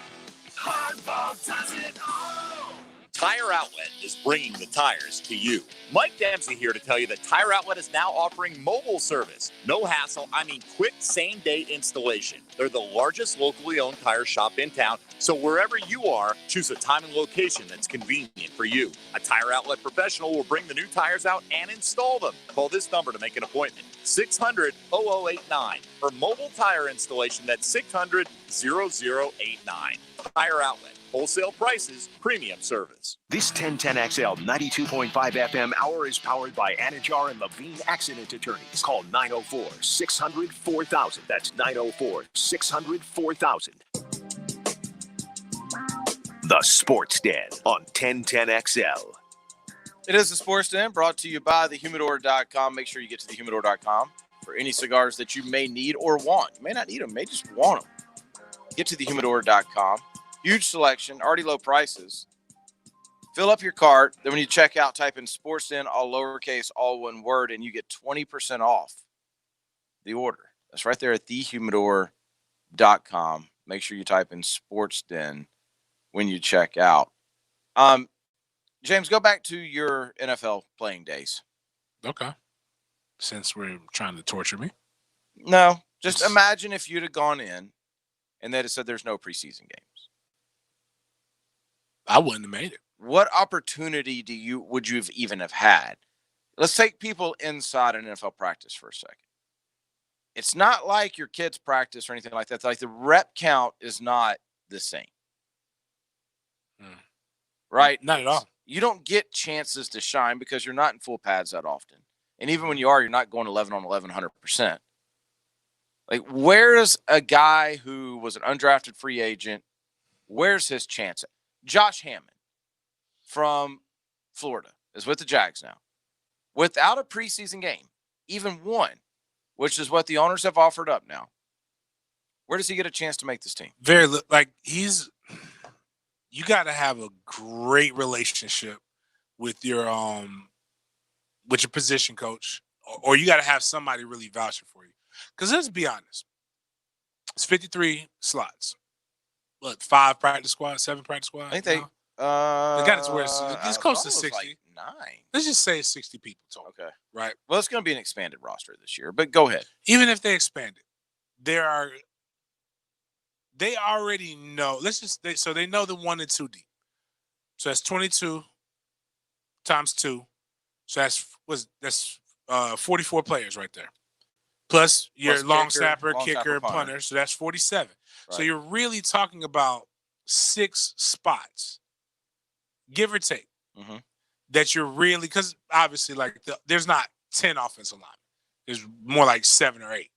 Hardball does it all. Tire Outlet is bringing the tires to you. Mike Dempsey here to tell you that Tire Outlet is now offering mobile service. No hassle, I mean quick same-day installation. They're the largest locally owned tire shop in town, so wherever you are, choose a time and location that's convenient for you. A Tire Outlet professional will bring the new tires out and install them. Call this number to make an appointment, 600-0089. For mobile tire installation, that's 600-0089. Tire Outlet. Wholesale prices, premium service. This 1010XL 92.5 FM hour is powered by Anajar and Levine Accident Attorneys. Call 904-600-4000. That's 904-600-4000. The Sports Den on 1010XL. It is the Sports Den, brought to you by thehumidor.com. Make sure you get to thehumidor.com for any cigars that you may need or want. You may not need them, you may just want them. Get to thehumidor.com. Huge selection, already low prices. Fill up your cart. Then when you check out, type in sportsden, all lowercase, all one word, and you get 20% off the order. That's right there at thehumidor.com. Make sure you type in sportsden when you check out. James, go back to your NFL playing days. Okay. Since we're trying to torture me. No, just imagine if you'd have gone in and they'd have said there's no preseason games. I wouldn't have made it. what opportunity would you have even have had? Let's take people inside an NFL practice for a second. It's not like your kids' practice or anything like that. It's like the rep count is not the same. Right? Not at all. You don't get chances to shine because you're not in full pads that often. And even when you are, you're not going 11 on 11, 100%. Like, where's a guy who was an undrafted free agent? Where's his chance? Josh Hammond from Florida is with the Jags now. Without a preseason game, even one, which is what the owners have offered up now. Where does he get a chance to make this team? You got to have a great relationship with your position coach, or you got to have somebody really vouching for you. Because let's be honest, it's 53 slots. What, 5 practice squads, 7 practice squads? I think they got it to where it's close to 60. Like 9. Let's just say it's 60 people total. Okay. Right. Well, it's going to be an expanded roster this year, but go ahead. Even if they expand it, they already know. So they know the 1 and 2 deep. So that's 22 times 2. So that's 44 players right there. Plus your long snapper, kicker, punter. So that's 47. Right. So you're really talking about 6 spots, give or take, that you're really, because obviously there's not 10 offensive linemen. There's more like 7 or 8,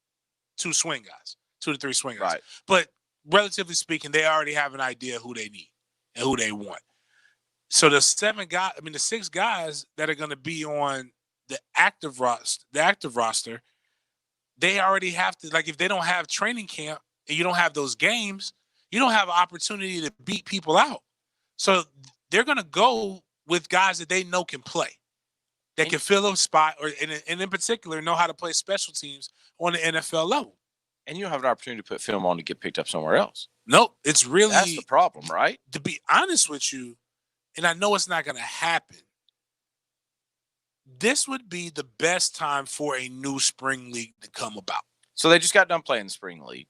2 swing guys, 2 to 3 swing guys. Right. But relatively speaking, they already have an idea who they need and who they want. So the 6 guys that are going to be on the active roster, they already have to, like, if they don't have training camp and you don't have those games, you don't have an opportunity to beat people out. So they're going to go with guys that they know can play, that can fill a spot, and in particular know how to play special teams on the NFL level. And you don't have an opportunity to put film on to get picked up somewhere else. Nope. It's really, that's the problem, right? To be honest with you, and I know it's not going to happen, this would be the best time for a new spring league to come about. So they just got done playing the spring league.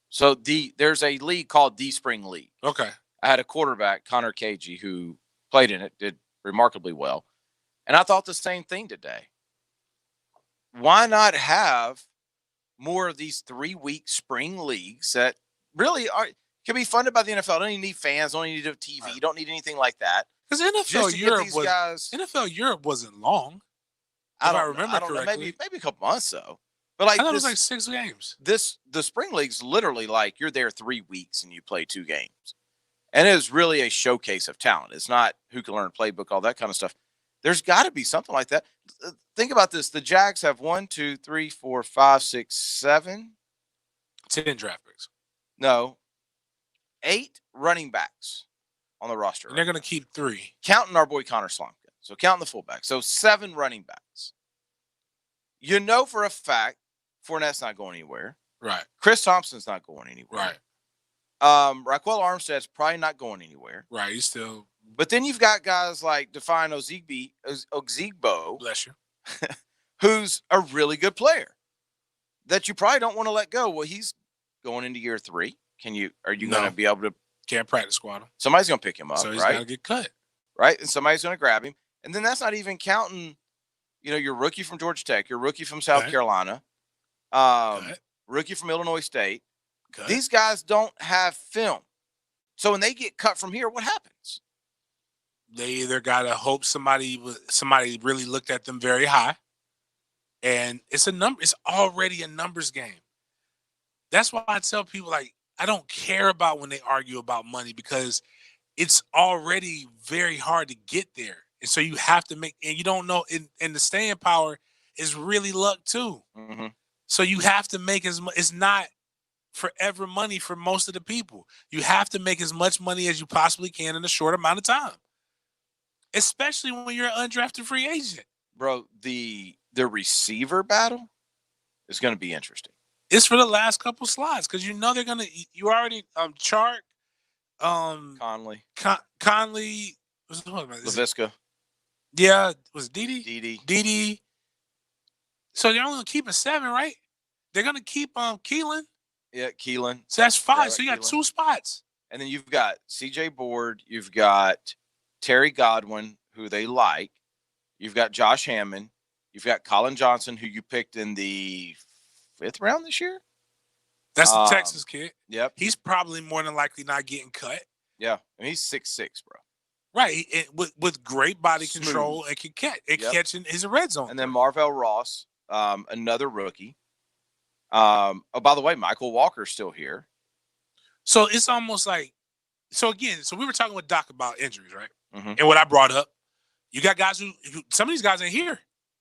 So there's a league called the Spring League. Okay. I had a quarterback, Connor Cagey, who played in it, did remarkably well. And I thought the same thing today. Why not have more of these 3-week spring leagues that really can be funded by the NFL? Don't even need fans, don't even need a TV, you don't need anything like that. Because NFL Europe wasn't long. If I remember correctly. Maybe a couple months though. But like, I thought it was like 6 games. The spring league's literally like you're there 3 weeks and you play 2 games. And it is really a showcase of talent. It's not who can learn playbook, all that kind of stuff. There's got to be something like that. Think about this. The Jags have 1, 2, 3, 4, 5, 6, 7. 10 draft picks. No. 8 running backs on the roster. And they're going to keep 3. Counting our boy Connor Slomka. So counting the fullback. So 7 running backs. You know for a fact Fournette's not going anywhere. Right. Chris Thompson's not going anywhere. Right. Raquel Armstead's probably not going anywhere. Right. He's still. But then you've got guys like Define Ozigbo, bless you, who's a really good player that you probably don't want to let go. Well, he's going into year 3. Are you going to be able to? Can't practice squad him. Somebody's going to pick him up, so he's right? got to get cut. Right. And somebody's going to grab him. And then that's not even counting, your rookie from Georgia Tech, your rookie from South Carolina, rookie from Illinois State. These guys don't have film. So when they get cut from here, what happens? They either got to hope somebody really looked at them very high. And it's already a numbers game. That's why I tell people, like, I don't care about when they argue about money because it's already very hard to get there. And so you have to and you don't know, and the staying power is really luck too. Mm-hmm. So you have to make as much. It's not forever money for most of the people. You have to make as much money as you possibly can in a short amount of time, especially when you're an undrafted free agent. Bro, the receiver battle is going to be interesting. It's for the last couple slots because you already Chark, Conley, Laviska. Yeah, was Dede? Dede. So they're only going to keep a 7, right? They're going to keep Keelan. Yeah, Keelan. So that's 5. So you got 2 spots. And then you've got CJ Board. You've got Terry Godwin, who they like. You've got Josh Hammond. You've got Colin Johnson, who you picked in the 5th round this year. That's the Texas kid. Yep. He's probably more than likely not getting cut. Yeah. And he's 6'6", bro. Right. With great body control and can catch. Catching is a red zone. And then Marvell Ross, another rookie. By the way, Michael Walker's still here. So it's almost like, so we were talking with Doc about injuries, right? Mm-hmm. And what I brought up, you got guys who some of these guys ain't here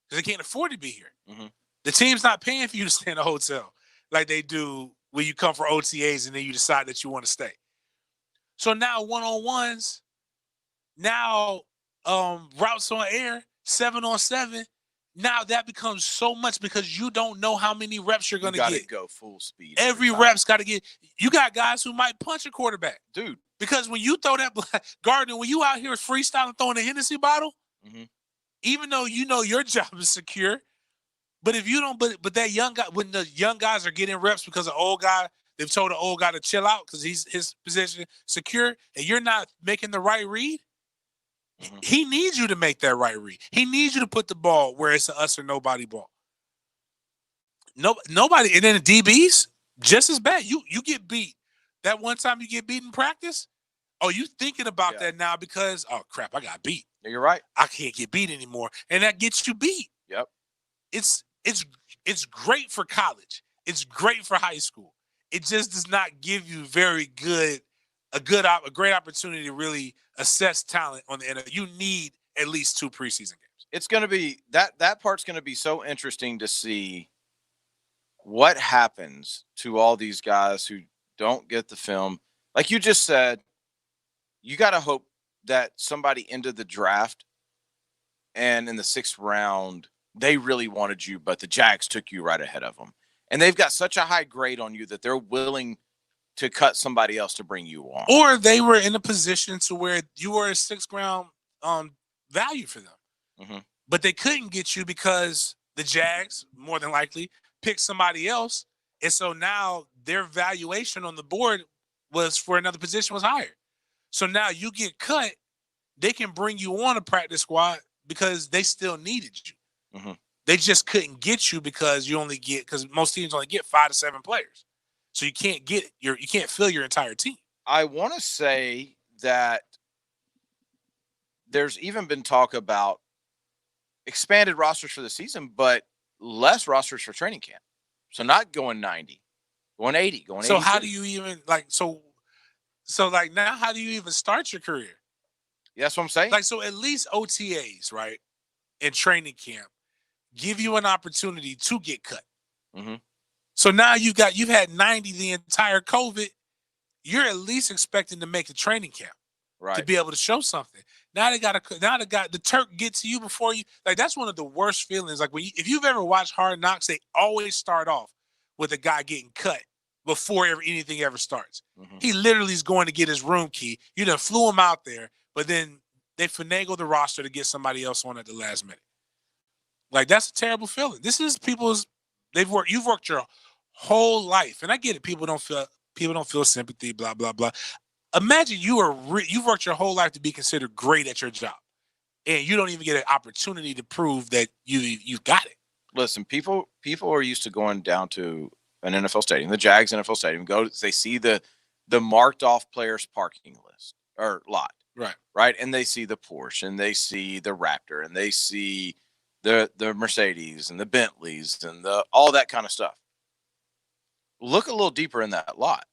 because they can't afford to be here. Mm-hmm. The team's not paying for you to stay in a hotel like they do when you come for OTAs and then you decide that you want to stay. So now one-on-ones, now routes on air, 7-on-7. Now that becomes so much because you don't know how many reps you're going to get. You got to go full speed. Every rep's got to get. You got guys who might punch a quarterback. Dude. Because when you throw that, Gardner, when you out here freestyling throwing a Hennessy bottle, even though you know your job is secure, but if you don't, but that young guy, when the young guys are getting reps because the old guy, they've told the old guy to chill out because his position secure, and you're not making the right read, he needs you to make that right read. He needs you to put the ball where it's an us or nobody ball. Nobody, and then the DBs, just as bad. You get beat. That one time you get beat in practice, you thinking about that now because, oh, crap, I got beat. You're right. I can't get beat anymore. And that gets you beat. Yep. It's great for college. It's great for high school. It just does not give you a great opportunity to really assess talent on the NFL. You need at least 2 preseason games. It's going to be that part's going to be so interesting to see what happens to all these guys who don't get the film. Like you just said, you got to hope that somebody ended the draft and in the 6th round, they really wanted you, but the Jags took you right ahead of them. And they've got such a high grade on you that they're willing to cut somebody else to bring you on. Or they were in a position to where you were a 6th round value for them. But they couldn't get you because the Jags, more than likely, picked somebody else. And so now their valuation on the board was for another position was higher. So now you get cut, they can bring you on a practice squad because they still needed you. They just couldn't get you because most teams only get 5 to 7 players. So you can't you can't fill your entire team. I want to say that there's even been talk about expanded rosters for the season, but less rosters for training camp. So not going 90, going 80, going 80. So how do you even now how do you even start your career? That's what I'm saying. So at least OTAs, right, in training camp give you an opportunity to get cut. So now you've had 90 the entire COVID. You're at least expecting to make a training camp, to be able to show something. Now the Turk gets to you before you. That's one of the worst feelings. Like if you've ever watched Hard Knocks, they always start off with a guy getting cut before anything ever starts. He literally is going to get his room key. You done flew him out there, but then they finagle the roster to get somebody else on at the last minute. That's a terrible feeling. This is you've worked your whole life. And I get it. People don't feel sympathy, blah, blah, blah. Imagine you've worked your whole life to be considered great at your job. And you don't even get an opportunity to prove that you've got it. Listen, people are used to going down to an NFL stadium, the Jags NFL stadium, they see the marked off players parking list or lot. Right. And they see the Porsche and they see the Raptor and they see the Mercedes and the Bentleys and all that kind of stuff. Look a little deeper in that lot.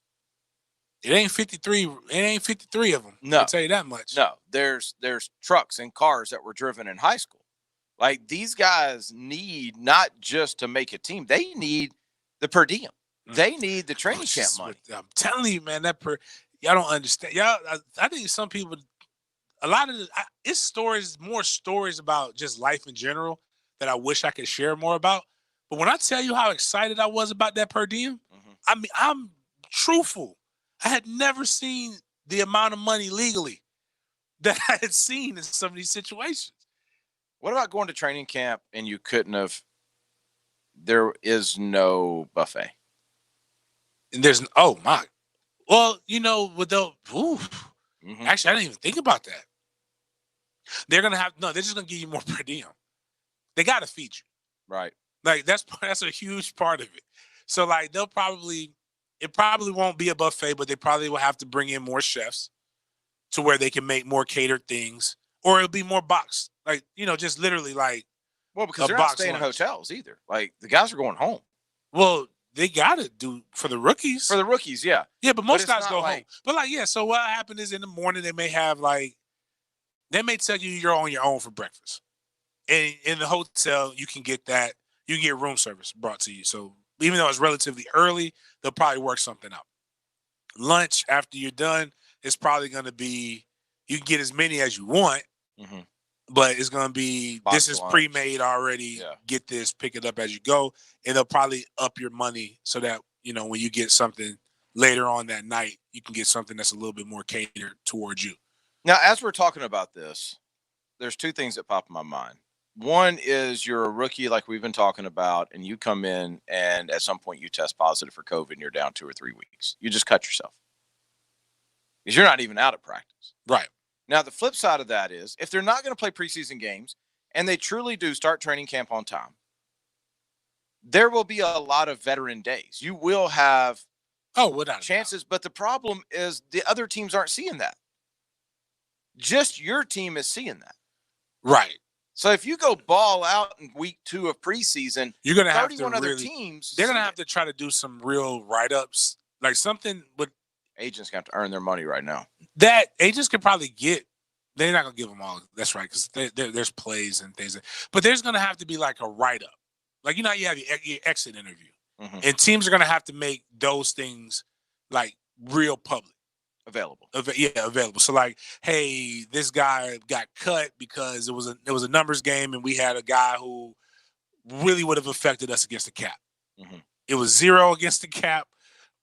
It ain't 53. It ain't 53 of them. No, I'll tell you that much. No, there's trucks and cars that were driven in high school. These guys need not just to make a team. They need the per diem. They need the training camp money. I'm telling you, man, y'all don't understand. Y'all, I think some people, a lot of it's more stories about just life in general that I wish I could share more about. But when I tell you how excited I was about that per diem, I mean, I'm truthful. I had never seen the amount of money legally that I had seen in some of these situations. What about going to training camp and you there is no buffet? And well, actually, I didn't even think about that. They're just gonna give you more per diem. They gotta feed you. Right. Like that's a huge part of it. So like it probably won't be a buffet, but they probably will have to bring in more chefs to where they can make more catered things, or it'll be more boxed. Like, just literally like. Well, because they're not staying in hotels either. Like the guys are going home. Well, they gotta do for the rookies. For the rookies, yeah. Yeah, but most guys go home. But so what happened is in the morning they may have they may tell you you're on your own for breakfast. And in the hotel, you can get that. You can get room service brought to you. So even though it's relatively early, they'll probably work something out. Lunch after you're done is probably going to be, you can get as many as you want, but it's going to be, this is pre-made already. Yeah. Get this, pick it up as you go. And they'll probably up your money so that, when you get something later on that night, you can get something that's a little bit more catered towards you. Now, as we're talking about this, there's two things that pop in my mind. One is you're a rookie like we've been talking about, and you come in and at some point you test positive for COVID and you're down 2 or 3 weeks. You just cut yourself because you're not even out of practice. Right. Now, the flip side of that is if they're not going to play preseason games and they truly do start training camp on time, there will be a lot of veteran days. You will have chances, but the problem is the other teams aren't seeing that. Just your team is seeing that. Right. So if you go ball out in week 2 of preseason, you're going to have 31 to other really, teams. They're going to have to try to do some real write-ups, like something. But agents have to earn their money right now. That agents can probably get. They're not going to give them all. That's right, because there's plays and things. But there's going to have to be like a write-up. Like, how you have your exit interview. And teams are going to have to make those things like real public. Available. Available. So like, hey, this guy got cut because it was a numbers game and we had a guy who really would have affected us against the cap. It was 0 against the cap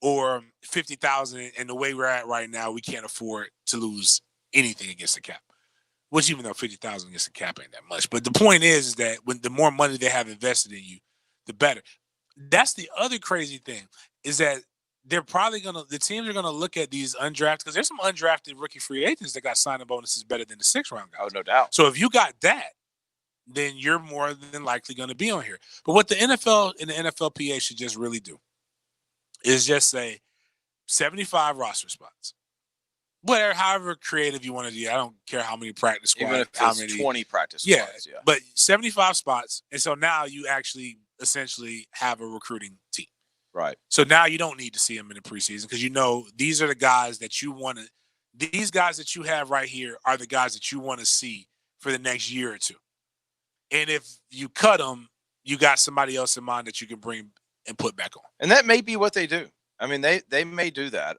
or 50,000, and the way we're at right now, we can't afford to lose anything against the cap. Which even though 50,000 against the cap ain't that much, but the point is that when the more money they have invested in you, the better. That's the other crazy thing is that the teams are gonna look at these undrafted, because there's some undrafted rookie free agents that got signing bonuses better than the 6th round guys. Oh, no doubt. So if you got that, then you're more than likely gonna be on here. But what the NFL and the NFLPA should just really do is just say 75 roster spots. However creative you want to do. I don't care how many practice squads. Even if it's 20 practice squads. Yeah. But 75 spots. And so now you actually essentially have a recruiting team. Right. So now you don't need to see them in the preseason because these are the guys that you want to. These guys that you have right here are the guys that you want to see for the next year or two. And if you cut them, you got somebody else in mind that you can bring and put back on. And that may be what they do. I mean, they may do that.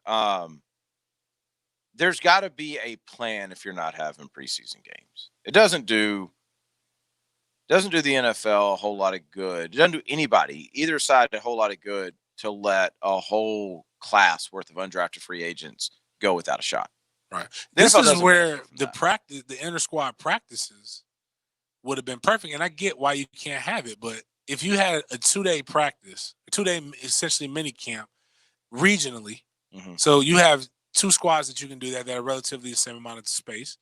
There's got to be a plan if you're not having preseason games. It doesn't do the NFL a whole lot of good. It doesn't do anybody, either side, a whole lot of good to let a whole class worth of undrafted free agents go without a shot. Right. This is where the inter squad practices would have been perfect. And I get why you can't have it, but if you had a 2-day practice, a 2-day essentially mini camp regionally, so you have 2 squads that you can do that are relatively the same amount of space.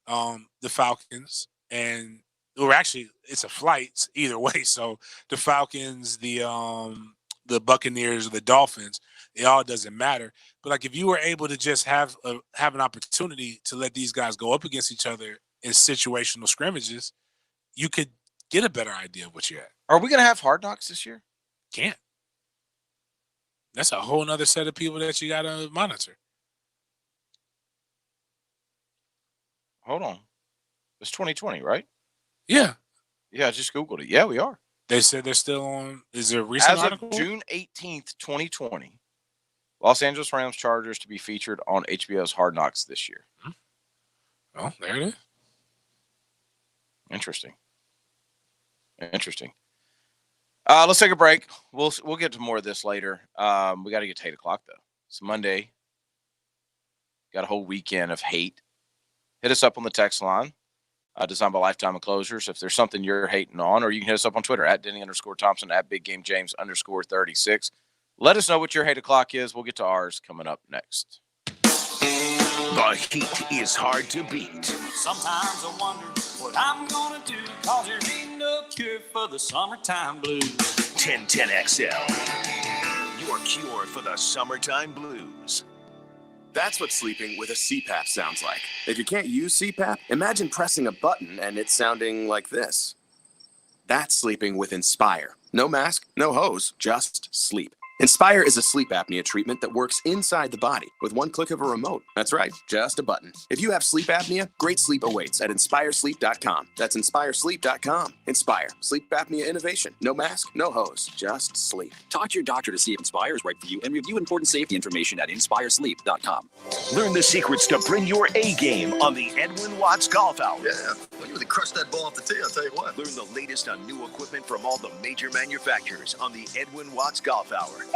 The Falcons it's a flight either way. So the Falcons, the Buccaneers, or the Dolphins, it all doesn't matter. But like if you were able to just have an opportunity to let these guys go up against each other in situational scrimmages, you could get a better idea of what you had. Are we going to have Hard Knocks this year? Can't. That's a whole nother set of people that you got to monitor. Hold on. It's 2020, right? Yeah. Yeah, I just Googled it. Yeah, we are. They said they're still on. Is there a recent article? As of June 18th, 2020, Los Angeles Rams Chargers to be featured on HBO's Hard Knocks this year. Oh, there it is. Interesting. Let's take a break. We'll get to more of this later. We got to get to 8 o'clock, though. It's Monday. Got a whole weekend of hate. Hit us up on the text line, designed by Lifetime Enclosures. If there's something you're hating on, or you can hit us up on Twitter at Denny_Thompson, at BigGameJames_36. Let us know what your hate o'clock is. We'll get to ours coming up next. The heat is hard to beat. Sometimes I wonder what I'm gonna do, cause there ain't no cure for the summertime blues. 1010XL, your cure for the summertime blues. That's what sleeping with a CPAP sounds like. If you can't use CPAP, imagine pressing a button and it sounding like this. That's sleeping with Inspire. No mask, no hose, just sleep. Inspire is a sleep apnea treatment that works inside the body with one click of a remote. That's right, just a button. If you have sleep apnea, great sleep awaits at inspiresleep.com. That's inspiresleep.com. Inspire, sleep apnea innovation. No mask, no hose, just sleep. Talk to your doctor to see if Inspire is right for you and review important safety information at inspiresleep.com. Learn the secrets to bring your A game on the Edwin Watts Golf Hour. Yeah, well, you really crushed that ball off the tee, I'll tell you what. Learn the latest on new equipment from all the major manufacturers on the Edwin Watts Golf Hour.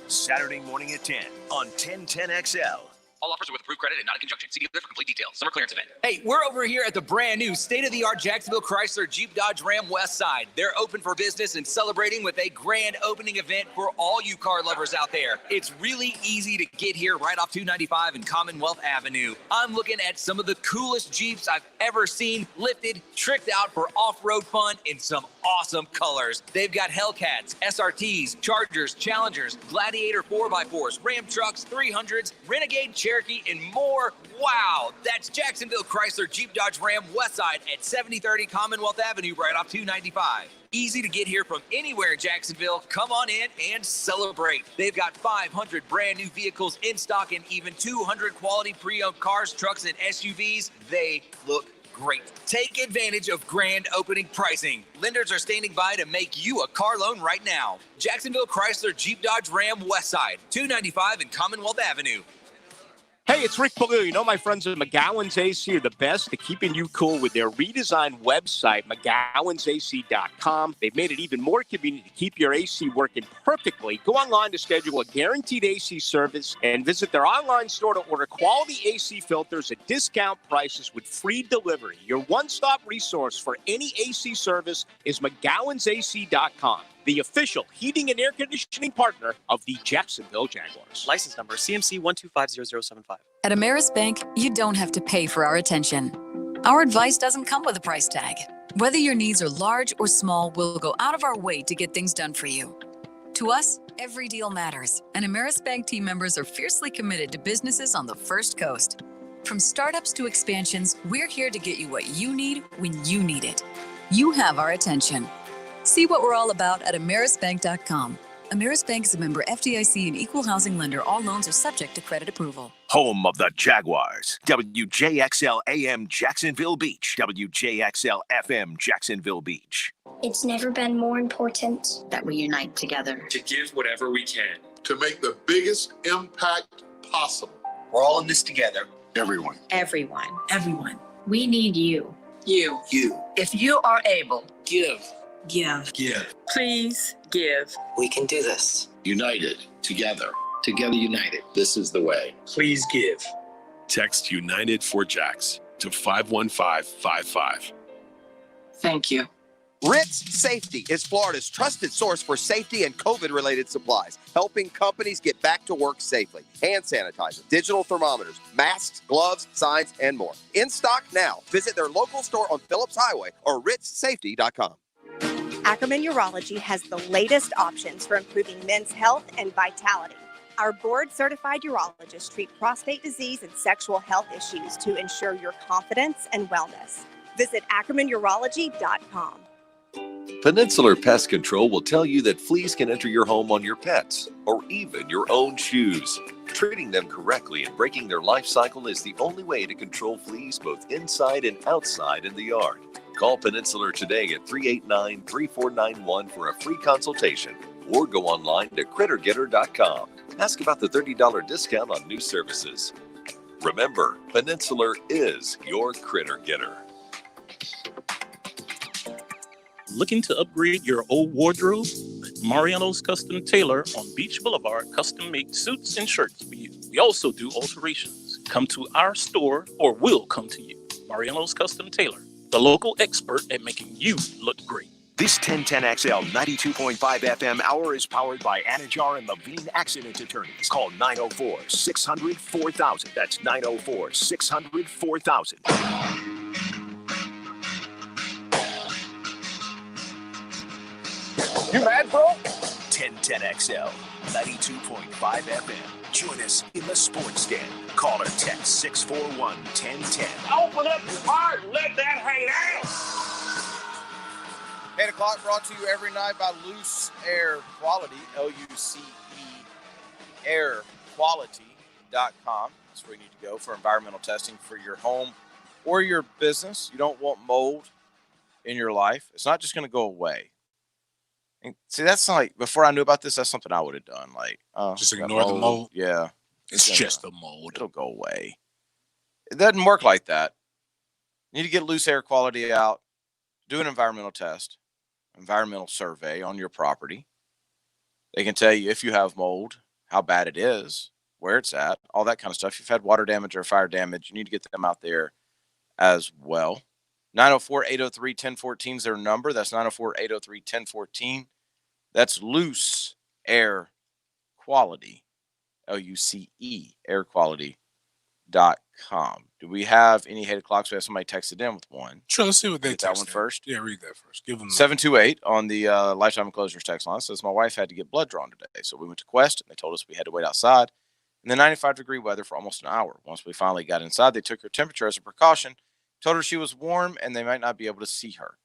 Saturday morning at 10 on 1010XL. All offers are with approved credit and not in conjunction. See dealer for complete details. Summer clearance event. Hey, we're over here at the brand new state-of-the-art Jacksonville Chrysler Jeep Dodge Ram West Side. They're open for business and celebrating with a grand opening event for all you car lovers out there. It's really easy to get here right off 295 and Commonwealth Avenue. I'm looking at some of the coolest Jeeps I've ever seen, lifted, tricked out for off-road fun in some awesome colors. They've got Hellcats, SRTs, Chargers, Challengers, Gladiator 4x4s, Ram trucks, 300s, Renegade Cherokee, and more. Wow, that's Jacksonville Chrysler Jeep Dodge Ram Westside at 7030 Commonwealth Avenue right off 295. Easy to get here from anywhere in Jacksonville. Come on in and celebrate. They've got 500 brand new vehicles in stock and even 200 quality pre-owned cars, trucks, and SUVs. They look great. Take advantage of grand opening pricing. Lenders are standing by to make you a car loan right now. Jacksonville Chrysler Jeep Dodge Ram Westside, 295 and Commonwealth Avenue. Hey, it's Rick Ballou. You know my friends at McGowan's AC are the best at keeping you cool with their redesigned website, McGowan'sAC.com. They've made it even more convenient to keep your AC working perfectly. Go online to schedule a guaranteed AC service and visit their online store to order quality AC filters at discount prices with free delivery. Your one-stop resource for any AC service is McGowan'sAC.com. The official heating and air conditioning partner of the Jacksonville Jaguars. License number CMC 1250075. At Ameris Bank, you don't have to pay for our attention. Our advice doesn't come with a price tag. Whether your needs are large or small, we'll go out of our way to get things done for you. To us, every deal matters, and Ameris Bank team members are fiercely committed to businesses on the First Coast. From startups to expansions, we're here to get you what you need when you need it. You have our attention. See what we're all about at amerisbank.com. Ameris Bank is a member FDIC and equal housing lender. All loans are subject to credit approval. Home of the Jaguars. WJXL AM Jacksonville Beach. WJXL FM Jacksonville Beach. It's never been more important that we unite together to give whatever we can to make the biggest impact possible. We're all in this together. Everyone. Everyone. Everyone. We need you. You. If you are able, give. Give. Give. Please give. We can do this. United. Together. Together united. This is the way. Please give. Text United for Jax to 51555. Thank you. Ritz Safety is Florida's trusted source for safety and COVID-related supplies, helping companies get back to work safely. Hand sanitizer, digital thermometers, masks, gloves, signs, and more. In stock now. Visit their local store on Phillips Highway or ritzsafety.com. Ackerman Urology has the latest options for improving men's health and vitality. Our board-certified urologists treat prostate disease and sexual health issues to ensure your confidence and wellness. Visit AckermanUrology.com. Peninsular Pest Control will tell you that fleas can enter your home on your pets or even your own shoes. Treating them correctly and breaking their life cycle is the only way to control fleas both inside and outside in the yard. Call Peninsular today at 389-3491 for a free consultation or go online to crittergetter.com. Ask about the $30 discount on new services. Remember, Peninsular is your critter getter. Looking to upgrade your old wardrobe? Mariano's Custom Tailor on Beach Boulevard custom-made suits and shirts for you. We also do alterations. Come to our store or we'll come to you. Mariano's Custom Tailor, the local expert at making you look great. This 1010XL 92.5 FM hour is powered by Anajar and Levine Accident Attorneys. Call 904-600-4000. That's 904-600-4000. You mad, bro? 1010XL 92.5 FM. Join us in the sports den. Call or text 641-1010. Open up your heart and let that hang out. 8 o'clock brought to you every night by Loose Air Quality, Luce airquality.com. That's where you need to go for environmental testing for your home or your business. You don't want mold in your life. It's not just going to go away. And see, that's like, before I knew about this, that's something I would have done. Like, just ignore the mold. Yeah. It's just the mold. It'll go away. It doesn't work like that. You need to get Loose Air Quality out, do an environmental test, environmental survey on your property. They can tell you if you have mold, how bad it is, where it's at, all that kind of stuff. If you've had water damage or fire damage, you need to get them out there as well. 904-803-1014 is their number. That's 904-803-1014. That's Loose Air Quality, Luce airquality.com. Do we have any 8 o'clocks? We have somebody texted in with one. Sure, let's see what they texted. That one first. Yeah, read that first. Give them 728 on the Lifetime Enclosures text line says, my wife had to get blood drawn today. So we went to Quest and they told us we had to wait outside in the 95-degree weather for almost an hour. Once we finally got inside, they took her temperature as a precaution, told her she was warm and they might not be able to see her.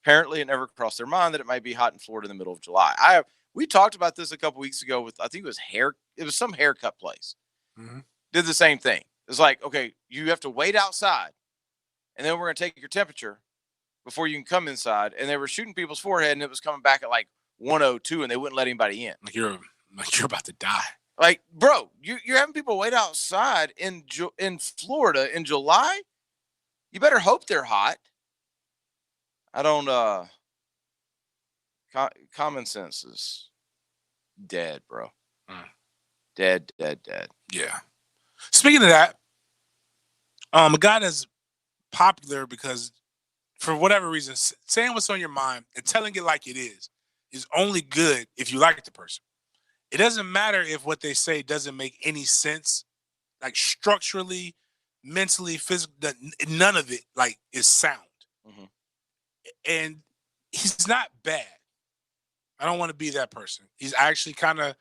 Apparently, it never crossed their mind that it might be hot in Florida in the middle of July. We talked about this a couple weeks ago with, I think it was some haircut place. Mm-hmm. Did the same thing. It's like, okay, you have to wait outside and then we're going to take your temperature before you can come inside. And they were shooting people's forehead and it was coming back at like 102 and they wouldn't let anybody in. Like you're about to die. Like, bro, you're having people wait outside in Florida in July. You better hope they're hot. I don't, common sense is dead, bro. Dead. Yeah. Speaking of that, a guy that's popular because for whatever reason, saying what's on your mind and telling it like it is only good if you like the person. It doesn't matter if what they say doesn't make any sense, like structurally, mentally, physically, none of it like is sound. Mm-hmm. And he's not bad. I don't want to be that person. He's actually kind of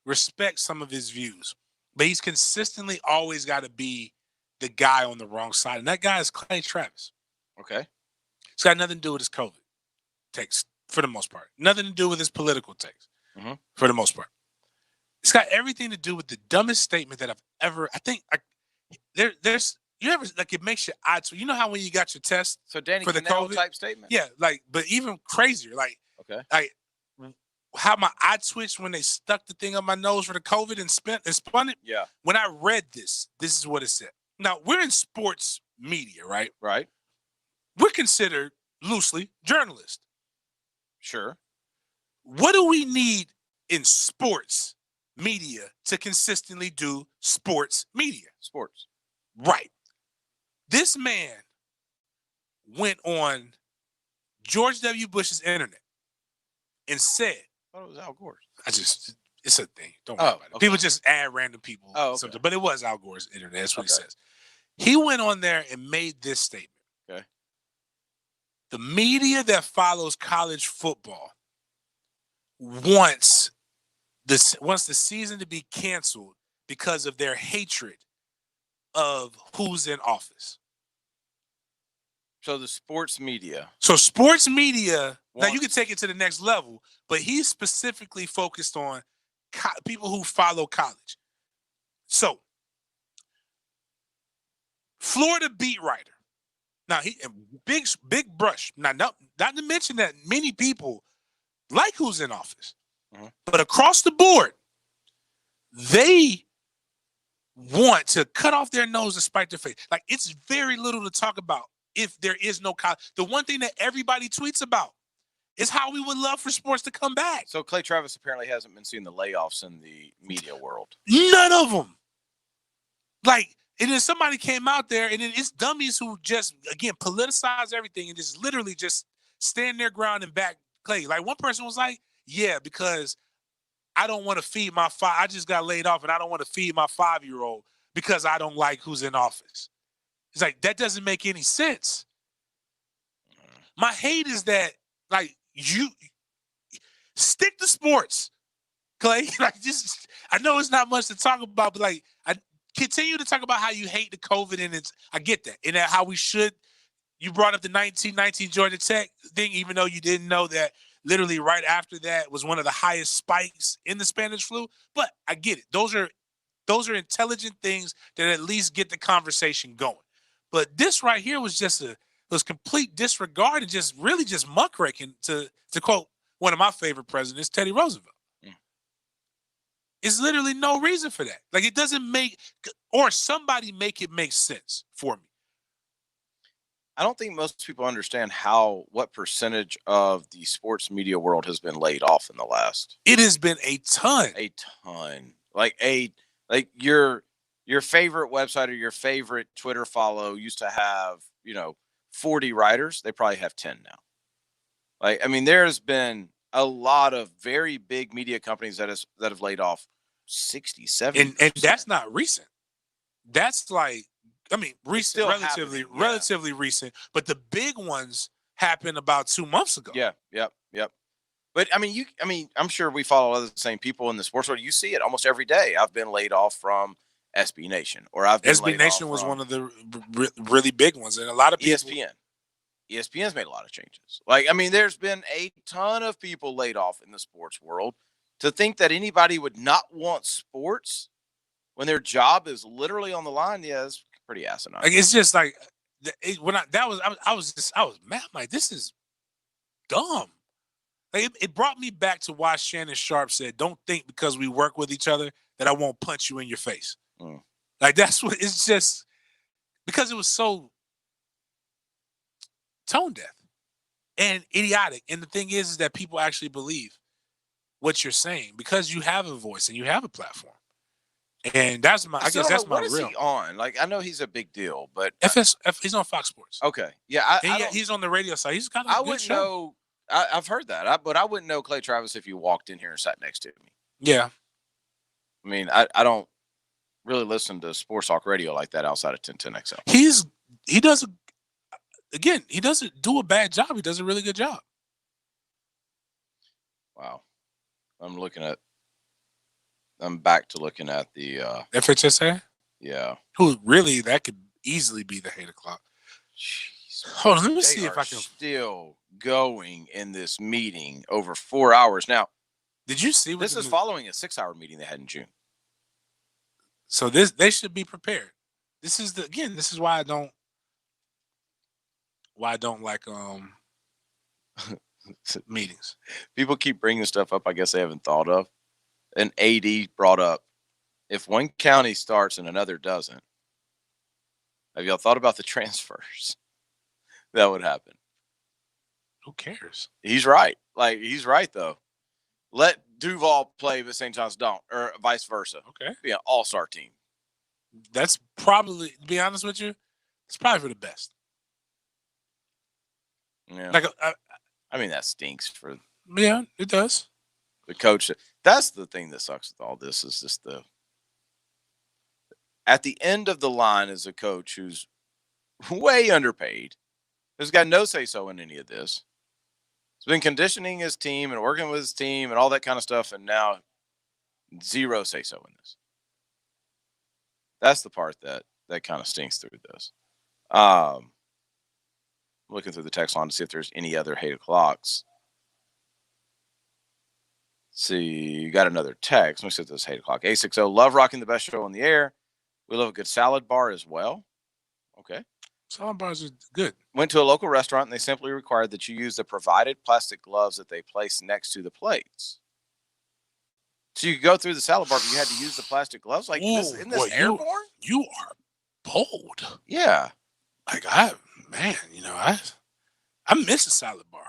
respect some of his views, but he's consistently always got to be the guy on the wrong side. And that guy is Clay Travis. Okay. It's got nothing to do with his COVID takes for the most part. Nothing to do with his political takes for the most part. It's got everything to do with the dumbest statement that I've ever, there's, you ever, like, it makes your eyes, you know how when you got your test so Danny for the Canal COVID type statement? Yeah, like, but even crazier, like, okay, like how my eye twitched when they stuck the thing on my nose for the COVID and spun it. Yeah. When I read this is what it said. Now, we're in sports media, right? Right. We're considered loosely journalists. Sure. What do we need in sports media to consistently do sports media? Sports. Right. This man went on George W. Bush's internet and said, I thought it was Al Gore's. It's a thing. Don't worry about it. Okay. People just add random people. Oh, okay. But it was Al Gore's internet. That's what he says. He went on there and made this statement. Okay. The media that follows college football wants the season to be canceled because of their hatred of who's in office. So the sports media. So sports media, now you can take it to the next level, but he's specifically focused on people who follow college. So, Florida beat writer. Now, he big brush. Now, not to mention that many people like who's in office, but across the board, they want to cut off their nose and spite their face. Like, it's very little to talk about if there is no college. The one thing that everybody tweets about is how we would love for sports to come back. So Clay Travis apparently hasn't been seeing the layoffs in the media world. None of them. Like, and then somebody came out there, and then it's dummies who just, again, politicize everything and just literally just stand their ground and back Clay. Like one person was like, yeah, because I don't want to feed I just got laid off and I don't want to feed my 5-year-old because I don't like who's in office. It's like, that doesn't make any sense. My hate is that, like, you stick to sports, Clay. Like, just, I know it's not much to talk about, but like, I continue to talk about how you hate the COVID, and I get that, and that how we should. You brought up the 1919 Georgia Tech thing, even though you didn't know that literally right after that was one of the highest spikes in the Spanish flu. But I get it; those are intelligent things that at least get the conversation going. But this right here was just was complete disregard and just really just muckraking, to quote one of my favorite presidents, Teddy Roosevelt. It's literally no reason for that. Like, it doesn't make, or somebody make it make sense for me. I don't think most people understand what percentage of the sports media world has been laid off in the last. It has been a ton. A ton. Like your favorite website or your favorite Twitter follow used to have, 40 writers. They probably have 10 now. Like, I mean, there's been a lot of very big media companies that have laid off 60, 70%. And that's not recent. That's like, I mean, recent, relatively recent, but the big ones happened about 2 months ago. Yeah, yep. But I'm sure we follow the same people in the sports world. You see it almost every day. I've been laid off from SB Nation, or I've been SB Nation was one of the really big ones, and a lot of people. ESPN's made a lot of changes. Like, I mean, there's been a ton of people laid off in the sports world. To think that anybody would not want sports when their job is literally on the line, yeah, it's pretty asinine. Like, it's just like I was mad. I'm like, this is dumb. Like, it brought me back to why Shannon Sharp said, "Don't think because we work with each other that I won't punch you in your face." Like, that's what it's just, because it was so tone deaf and idiotic. And the thing is that people actually believe what you're saying because you have a voice and you have a platform. And that's my, I guess that's my real. What is he on? Like, I know he's a big deal, but he's on Fox Sports. Okay, yeah, he's on the radio side. He's got a I good wouldn't show. know. I've heard that, but I wouldn't know Clay Travis if you walked in here and sat next to me. Yeah, I mean, I don't really listen to sports talk radio like that outside of 1010XL. He doesn't do a bad job. He does a really good job. Wow, I'm back to looking at the FHSA. Yeah, who really, that could easily be the 8 o'clock. Jeez. Hold on, let me see if I can. Still going in this meeting over 4 hours now. Did you see? This is following a 6-hour meeting they had in June. So they should be prepared. This is why I don't like meetings. People keep bringing stuff up I guess they haven't thought of. An AD brought up, if one county starts and another doesn't, have y'all thought about the transfers that would happen? Who cares? He's right. Like, he's right though. Let Duval play, but St. John's don't, or vice versa. Okay, be an all-star team. That's probably, to be honest with you, it's probably for the best. Yeah. Like, I mean, that stinks for. Yeah, it does. The coach. That's the thing that sucks with all this, is just at the end of the line is a coach who's way underpaid, who's got no say-so in any of this. He's been conditioning his team and working with his team and all that kind of stuff, and now zero say-so in this. That's the part that kind of stinks through this. Looking through the text line to see if there's any other 8 o'clocks. See, you got another text. Let me see if this is 8 o'clock. 860, love rocking the best show on the air. We love a good salad bar as well. Okay. Salad bars are good. Went to a local restaurant and they simply required that you use the provided plastic gloves that they place next to the plates. So you could go through the salad bar, but you had to use the plastic gloves? Like, isn't this airborne? You are bold. Yeah. Like, I miss a salad bar.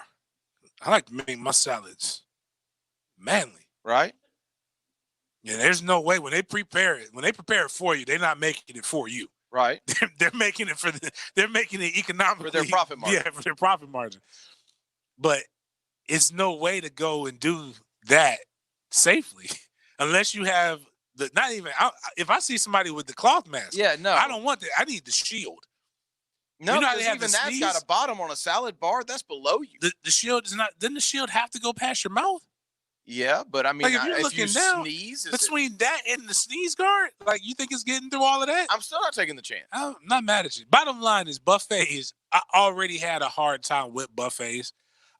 I like to make my salads manly. Right? Yeah, there's no way when they prepare it for you, they're not making it for you. Right. They're making it they're making it economically. For their profit margin. Yeah, for their profit margin. but it's no way to go and do that safely unless you have if I see somebody with the cloth mask. Yeah, no. I don't want that. I need the shield. No, you know how because they have even the that's sneeze? got a bottom on a salad bar. That's below you. The shield is not. Doesn't the shield have to go past your mouth? Yeah, but I mean, Like if you're looking you down, sneeze, between that and the sneeze guard, like you think it's getting through all of that? I'm still not taking the chance. I'm not mad at you. Bottom line is buffets. I already had a hard time with buffets.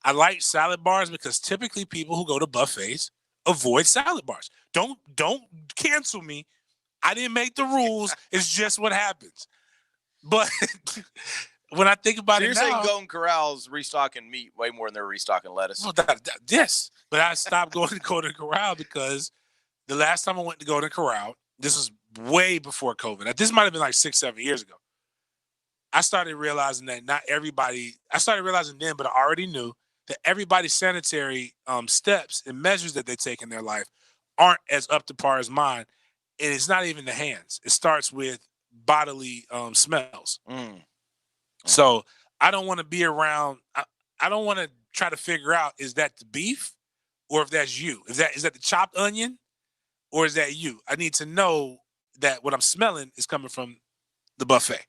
I like salad bars because typically people who go to buffets avoid salad bars. Don't cancel me. I didn't make the rules. It's just what happens. But when I think about So it you're now, saying Golden Corral's restocking meat way more than they're restocking lettuce? well, yes. But I stopped going to Golden Corral because the last time I went to Golden Corral, this was way before COVID. This might have been like 6-7 years ago. I started realizing that not everybody, I started realizing then, but I already knew that everybody's sanitary steps and measures that they take in their life aren't as up to par as mine. And it's not even the hands. It starts with bodily smells. So I don't want to be around. I don't want to try to figure out, is that the beef or if that's you? Is that the chopped onion or is that you? I need to know that what I'm smelling is coming from the buffet.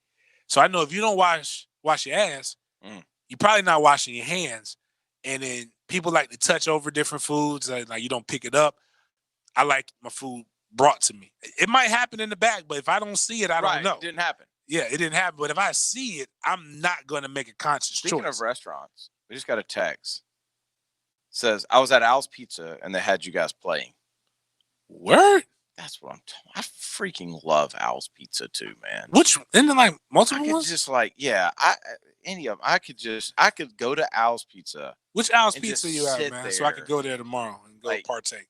So I know if you don't wash your ass, you're probably not washing your hands. And then people like to touch over different foods. Like you don't pick it up. I like my food brought to me. It might happen in the back, but if I don't see it, I don't know. It didn't happen. Yeah, it didn't happen. But if I see it, I'm not going to make a conscious Speaking choice. of restaurants, we just got a text. It says, I was at Al's Pizza and they had you guys playing. Word? That's what I'm talking. I freaking love Al's Pizza too, man. Which, isn't there like multiple I could ones? just like, yeah, any of them. I could go to Al's Pizza. Which Al's and Pizza just you at, sit man? So I could there. go there tomorrow and go partake.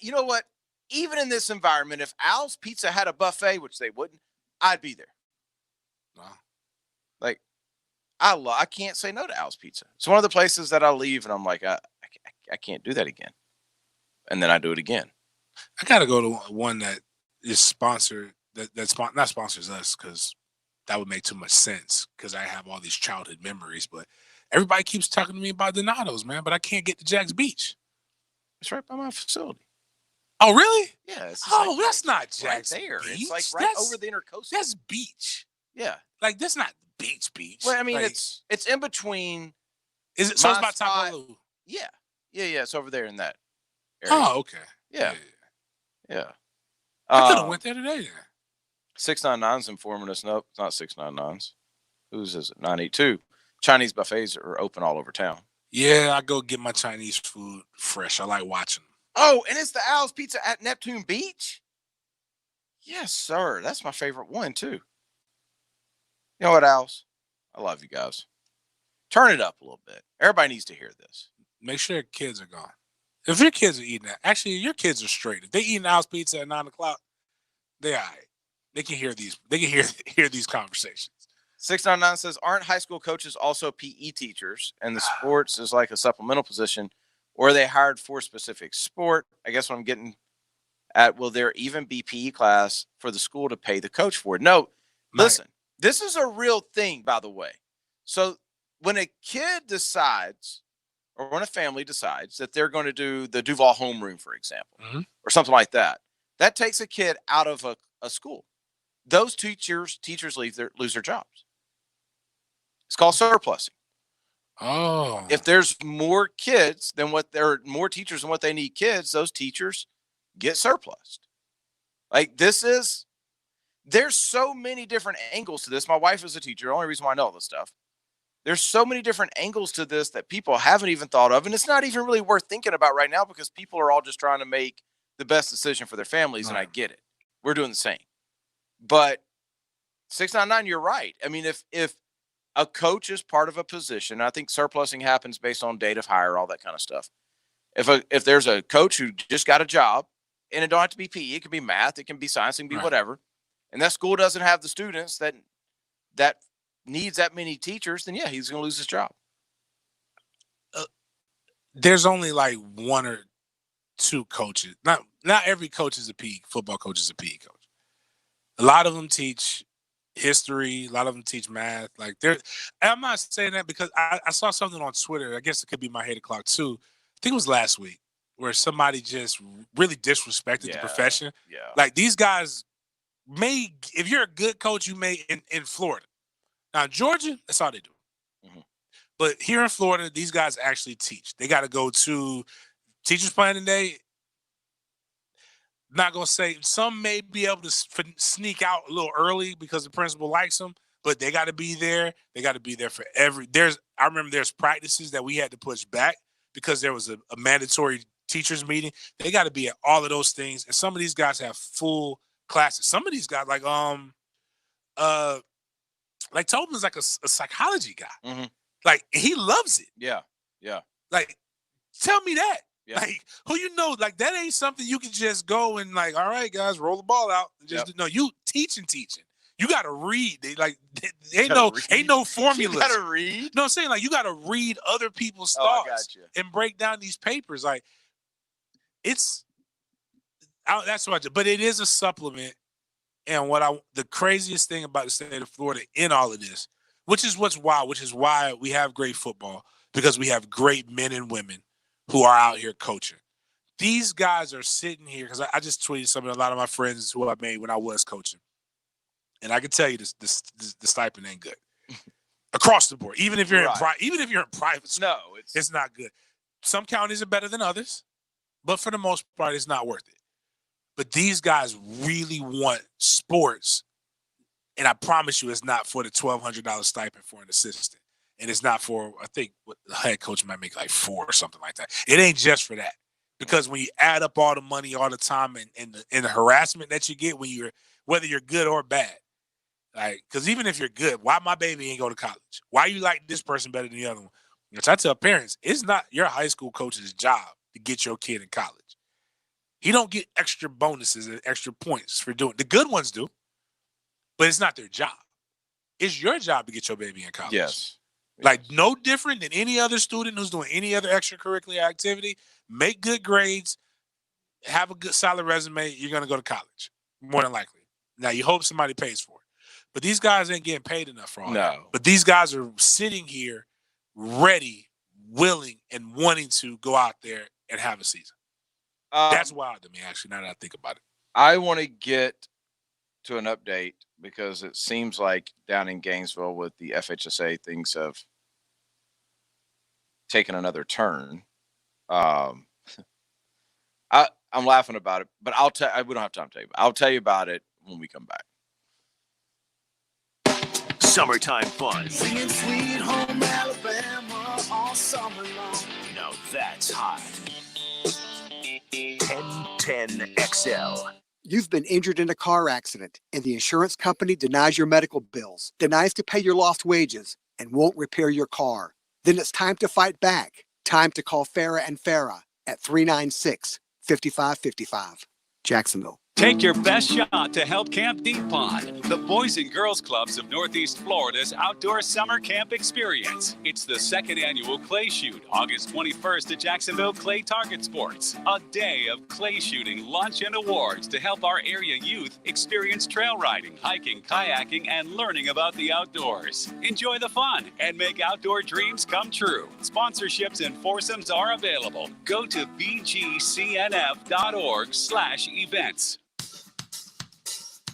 You know what? Even in this environment, if Al's Pizza had a buffet, which they wouldn't, I'd be there. Wow. Like, I can't say no to Al's Pizza. It's one of the places that I leave and I'm like, I can't do that again. And then I do it again. I got to go to one that is sponsored, not sponsors us, because that would make too much sense because I have all these childhood memories. But everybody keeps talking to me about Donato's, man, but I can't get to Jack's Beach. It's right by my facility. Oh, really? Yeah. It's that's not Jack's right there. Beach. It's like right over the intercoastal. That's beach. Yeah. Like, that's not beach. Well, I mean, like, it's in between. Is it? So it's by Taco Lu. Yeah. Yeah. It's over there in that area. Oh, okay. Yeah. I could have went there today then. 699's informing us. Nope, it's not 699's. Whose is it? 982. Chinese buffets are open all over town. Yeah, I go get my Chinese food fresh. I like watching them. Oh, and it's the Al's Pizza at Neptune Beach? Yes, sir. That's my favorite one, too. You know what, Al's? I love you guys. Turn it up a little bit. Everybody needs to hear this. Make sure your kids are gone. If your kids are eating that, actually, your kids are straight. If they eating Al's Pizza at 9 o'clock, they all right. They can hear these. They can hear these conversations. 699 says, aren't high school coaches also PE teachers? And the sports is like a supplemental position, or are they hired for a specific sport? I guess what I'm getting at, will there even be PE class for the school to pay the coach for it? No, listen, this is a real thing, by the way. So when a kid decides, or when a family decides that they're going to do the Duval homeroom, for example, or something like that, that takes a kid out of a school. Those teachers lose their jobs. It's called surplusing. Oh. If there's more kids than what there are more teachers than what they need kids, those teachers get surplused. Like there's so many different angles to this. My wife is a teacher. The only reason why I know all this stuff. There's so many different angles to this that people haven't even thought of. And it's not even really worth thinking about right now because people are all just trying to make the best decision for their families. And I get it. We're doing the same. But 699, you're right. I mean, if a coach is part of a position, I think surplusing happens based on date of hire, all that kind of stuff. If there's a coach who just got a job, and it don't have to be PE, it can be math, it can be science, it can be whatever, and that school doesn't have the students that needs that many teachers, then yeah, he's going to lose his job. There's only like one or two coaches. Not every coach is a PE football coach is a PE coach. A lot of them teach history. A lot of them teach math. Like I'm not saying that because I saw something on Twitter. I guess it could be my hate o'clock too. I think it was last week where somebody just really disrespected the profession. Yeah. Like these guys if you're a good coach, you may in Florida. Now in Georgia, that's all they do. Mm-hmm. But here in Florida, these guys actually teach. They got to go to teachers planning day. Not gonna say some may be able to sneak out a little early because the principal likes them, but they got to be there. They got to be there for I remember there's practices that we had to push back because there was a mandatory teachers meeting. They got to be at all of those things, and some of these guys have full classes. Some of these guys like Tobin's like a psychology guy. Mm-hmm. Like he loves it. Yeah. Like tell me that. Yeah. Like who like that ain't something you can just go and like, all right, guys, roll the ball out. Just no, you teaching. You gotta read. Ain't no formulas. You gotta read. No, I'm saying like you gotta read other people's thoughts and break down these papers. Like that's what I do. But it is a supplement. And the craziest thing about the state of Florida in all of this, which is why we have great football, because we have great men and women who are out here coaching. These guys are sitting here, because I just tweeted something to a lot of my friends who I made when I was coaching. And I can tell you the stipend ain't good. Across the board. Even if you're in private school, no, it's not good. Some counties are better than others, but for the most part, it's not worth it. But these guys really want sports, and I promise you it's not for the $1,200 stipend for an assistant. And it's not for, I think, what the head coach might make like $4 or something like that. It ain't just for that. Because when you add up all the money all the time and the harassment that you get whether you're good or bad, like, because even if you're good, why my baby ain't go to college? Why you like this person better than the other one? Which I tell parents, it's not your high school coach's job to get your kid in college. He don't get extra bonuses and extra points for doing. The good ones do, but it's not their job. It's your job to get your baby in college. Yes. Like no different than any other student who's doing any other extracurricular activity. Make good grades, have a good solid resume. You're going to go to college, more than likely. Now you hope somebody pays for it, but these guys ain't getting paid enough for all that. But these guys are sitting here, ready, willing, and wanting to go out there and have a season. That's wild to me, actually. Now that I think about it, I want to get to an update because it seems like down in Gainesville with the FHSA, things have taken another turn. I'm laughing about it, but we don't have time to tell you. I'll tell you about it when we come back. Summertime fun. Singing Sweet Home Alabama all summer long. Now that's hot. 1010 XL. You've been injured in a car accident, and the insurance company denies your medical bills, denies to pay your lost wages, and won't repair your car. Then it's time to fight back. Time to call Farah and Farah at 396-5555. Jacksonville. Take your best shot to help Camp Deep Pond, the Boys and Girls Clubs of Northeast Florida's outdoor summer camp experience. It's the second annual Clay Shoot, August 21st at Jacksonville Clay Target Sports. A day of clay shooting, lunch, and awards to help our area youth experience trail riding, hiking, kayaking, and learning about the outdoors. Enjoy the fun and make outdoor dreams come true. Sponsorships and foursomes are available. Go to bgcnf.org/events.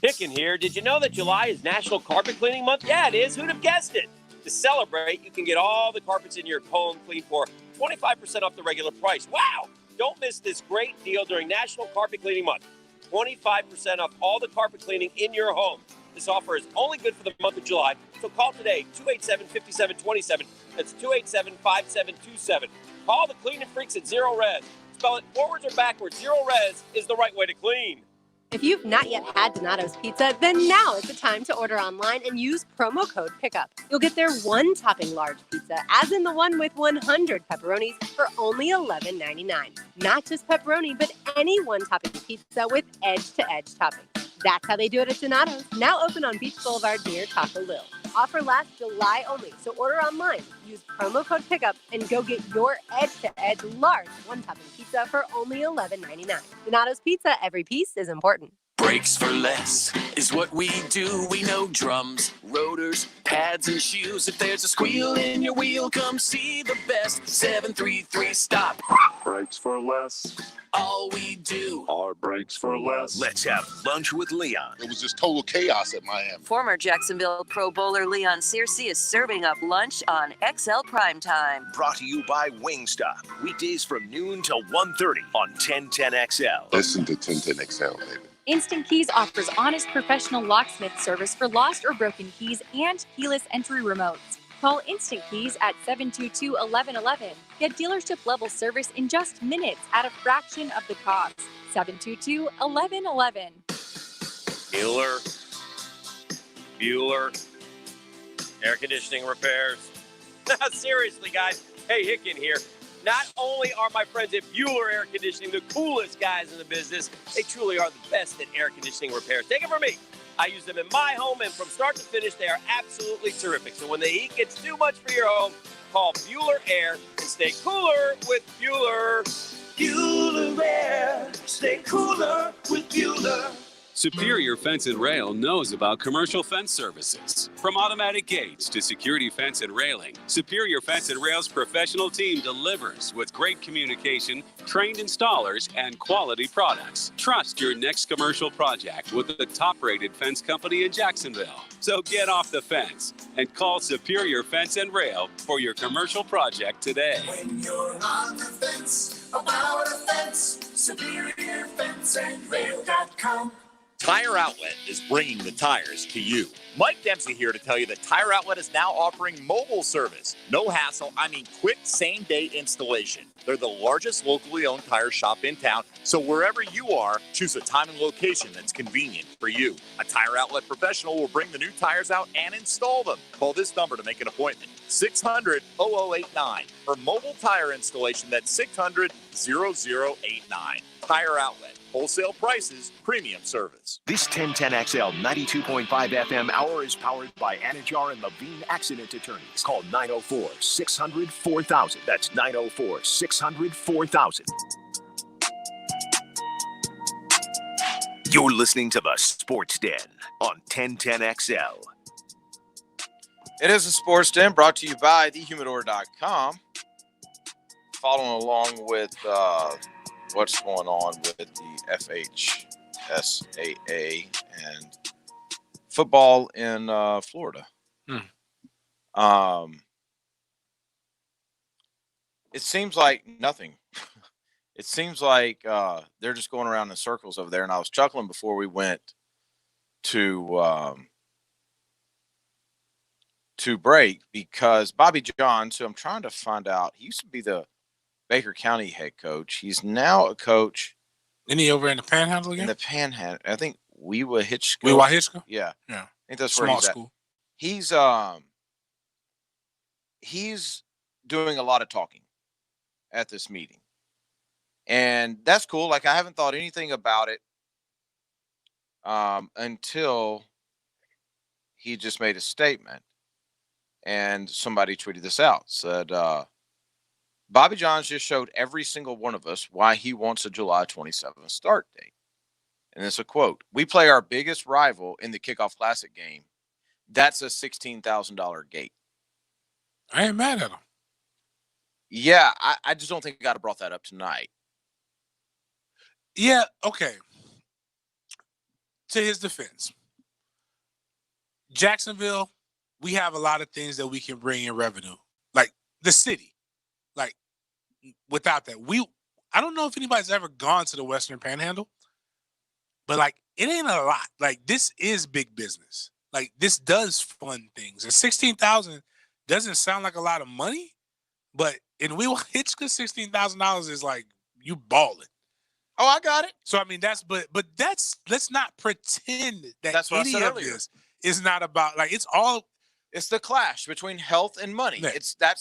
Pickin' here. Did you know that July is National Carpet Cleaning Month? Yeah, it is. Who'd have guessed it? To celebrate, you can get all the carpets in your home cleaned for 25% off the regular price. Wow! Don't miss this great deal during National Carpet Cleaning Month. 25% off all the carpet cleaning in your home. This offer is only good for the month of July, so call today, 287-5727. That's 287-5727. Call the cleaning freaks at Zero Res. Spell it forwards or backwards. Zero Res is the right way to clean. If you've not yet had Donato's Pizza, then now is the time to order online and use promo code PICKUP. You'll get their one-topping large pizza, as in the one with 100 pepperonis, for only $11.99. Not just pepperoni, but any one-topping pizza with edge-to-edge topping. That's how they do it at Donato's, now open on Beach Boulevard near Taco Lil. Offer lasts July only, so order online, use promo code PICKUP, and go get your edge-to-edge large one-topping pizza for only $11.99. Donato's Pizza, every piece is important. Brakes for less. is what we do. We know drums, rotors, pads, and shoes. If there's a squeal in your wheel, come see the best. 733 Stop. Brakes for less. All we do are brakes for less. Let's have lunch with Leon. It was just total chaos at Miami. Former Jacksonville Pro Bowler Leon Searcy is serving up lunch on XL Primetime. Brought to you by Wingstop. Weekdays from noon till 1:30 on 1010XL. Listen to 1010XL, baby. Instant Keys offers honest professional locksmith service for lost or broken keys and keyless entry remotes. Call Instant Keys at 722-1111. Get dealership level service in just minutes at a fraction of the cost. 722-1111. Bueller, air conditioning repairs. Seriously, guys. Hey, Hicken here. Not only are my friends at Bueller Air Conditioning the coolest guys in the business, they truly are the best at air conditioning repairs. Take it from me. I use them in my home, and from start to finish, they are absolutely terrific. So when the heat gets too much for your home, call Bueller Air and stay cooler with Bueller. Bueller Air. Stay cooler with Bueller. Superior Fence and Rail knows about commercial fence services. From automatic gates to security fence and railing, Superior Fence and Rail's professional team delivers with great communication, trained installers, and quality products. Trust your next commercial project with the top-rated fence company in Jacksonville. So get off the fence and call Superior Fence and Rail for your commercial project today. When you're on the fence, about a fence, SuperiorFenceandRail.com. Tire Outlet is bringing the tires to you. Mike Dempsey here to tell you that Tire Outlet is now offering mobile service. No hassle, quick same-day installation. They're the largest locally owned tire shop in town, so wherever you are, choose a time and location that's convenient for you. A Tire Outlet professional will bring the new tires out and install them. Call this number to make an appointment, 600-0089. For mobile tire installation, that's 600-0089. Tire Outlet. Wholesale prices, premium service. This 1010XL 92.5 FM hour is powered by Anajar and Levine Accident Attorneys. Call 904-600-4000. That's 904-600-4000. You're listening to the Sports Den on 1010XL. It is a Sports Den brought to you by thehumidor.com. Following along with what's going on with the FHSAA and football in Florida. It seems like nothing. It seems like they're just going around in circles over there. And I was chuckling before we went to break because Bobby Johns, who I'm trying to find out, he used to be the Baker County head coach. He's now a coach. Isn't he over in the Panhandle again? In the Panhandle. I think Wewa Hitchcock. Wewa Hitchcock? Yeah. Yeah. I think that's Small where he's school. At. He's doing a lot of talking at this meeting. And that's cool. Like, I haven't thought anything about it until he just made a statement. And somebody tweeted this out, said, Bobby Johns just showed every single one of us why he wants a July 27th start date. And it's a quote. We play our biggest rival in the Kickoff Classic game. That's a $16,000 gate. I ain't mad at him. Yeah, I just don't think I got to brought that up tonight. Yeah, okay. To his defense, Jacksonville, we have a lot of things that we can bring in revenue. Like the city. Like, without that, I don't know if anybody's ever gone to the Western Panhandle, but like, it ain't a lot. Like, this is big business. Like, this does fun things. And $16,000 doesn't sound like a lot of money, but in Wewa Hitchcock, $16,000 is like you balling. Oh, I got it. So I mean, let's not pretend that that's what any I said of earlier. this is not about it's the clash between health and money. Yeah. It's the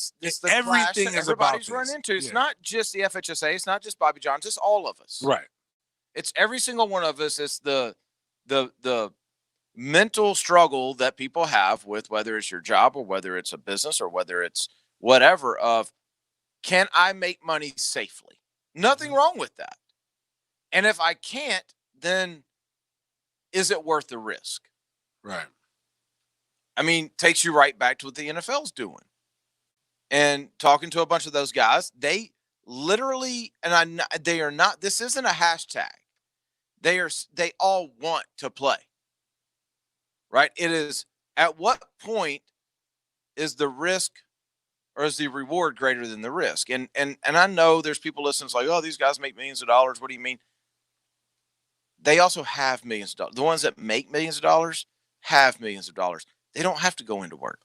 everything clash that is everybody's about run this. into. It's Yeah. not just the FHSA. It's not just Bobby Johns. It's all of us. Right. It's every single one of us. It's the mental struggle that people have with whether it's your job or whether it's a business or whether it's whatever of, can I make money safely? Nothing wrong with that. And if I can't, then is it worth the risk? Right. I mean, takes you right back to what the NFL's doing. And talking to a bunch of those guys, they literally, they are not, this isn't a hashtag. They all want to play. Right? It is, at what point is the risk or is the reward greater than the risk? And I know there's people listening like, oh, these guys make millions of dollars. What do you mean? They also have millions of dollars. The ones that make millions of dollars have millions of dollars. They don't have to go into work.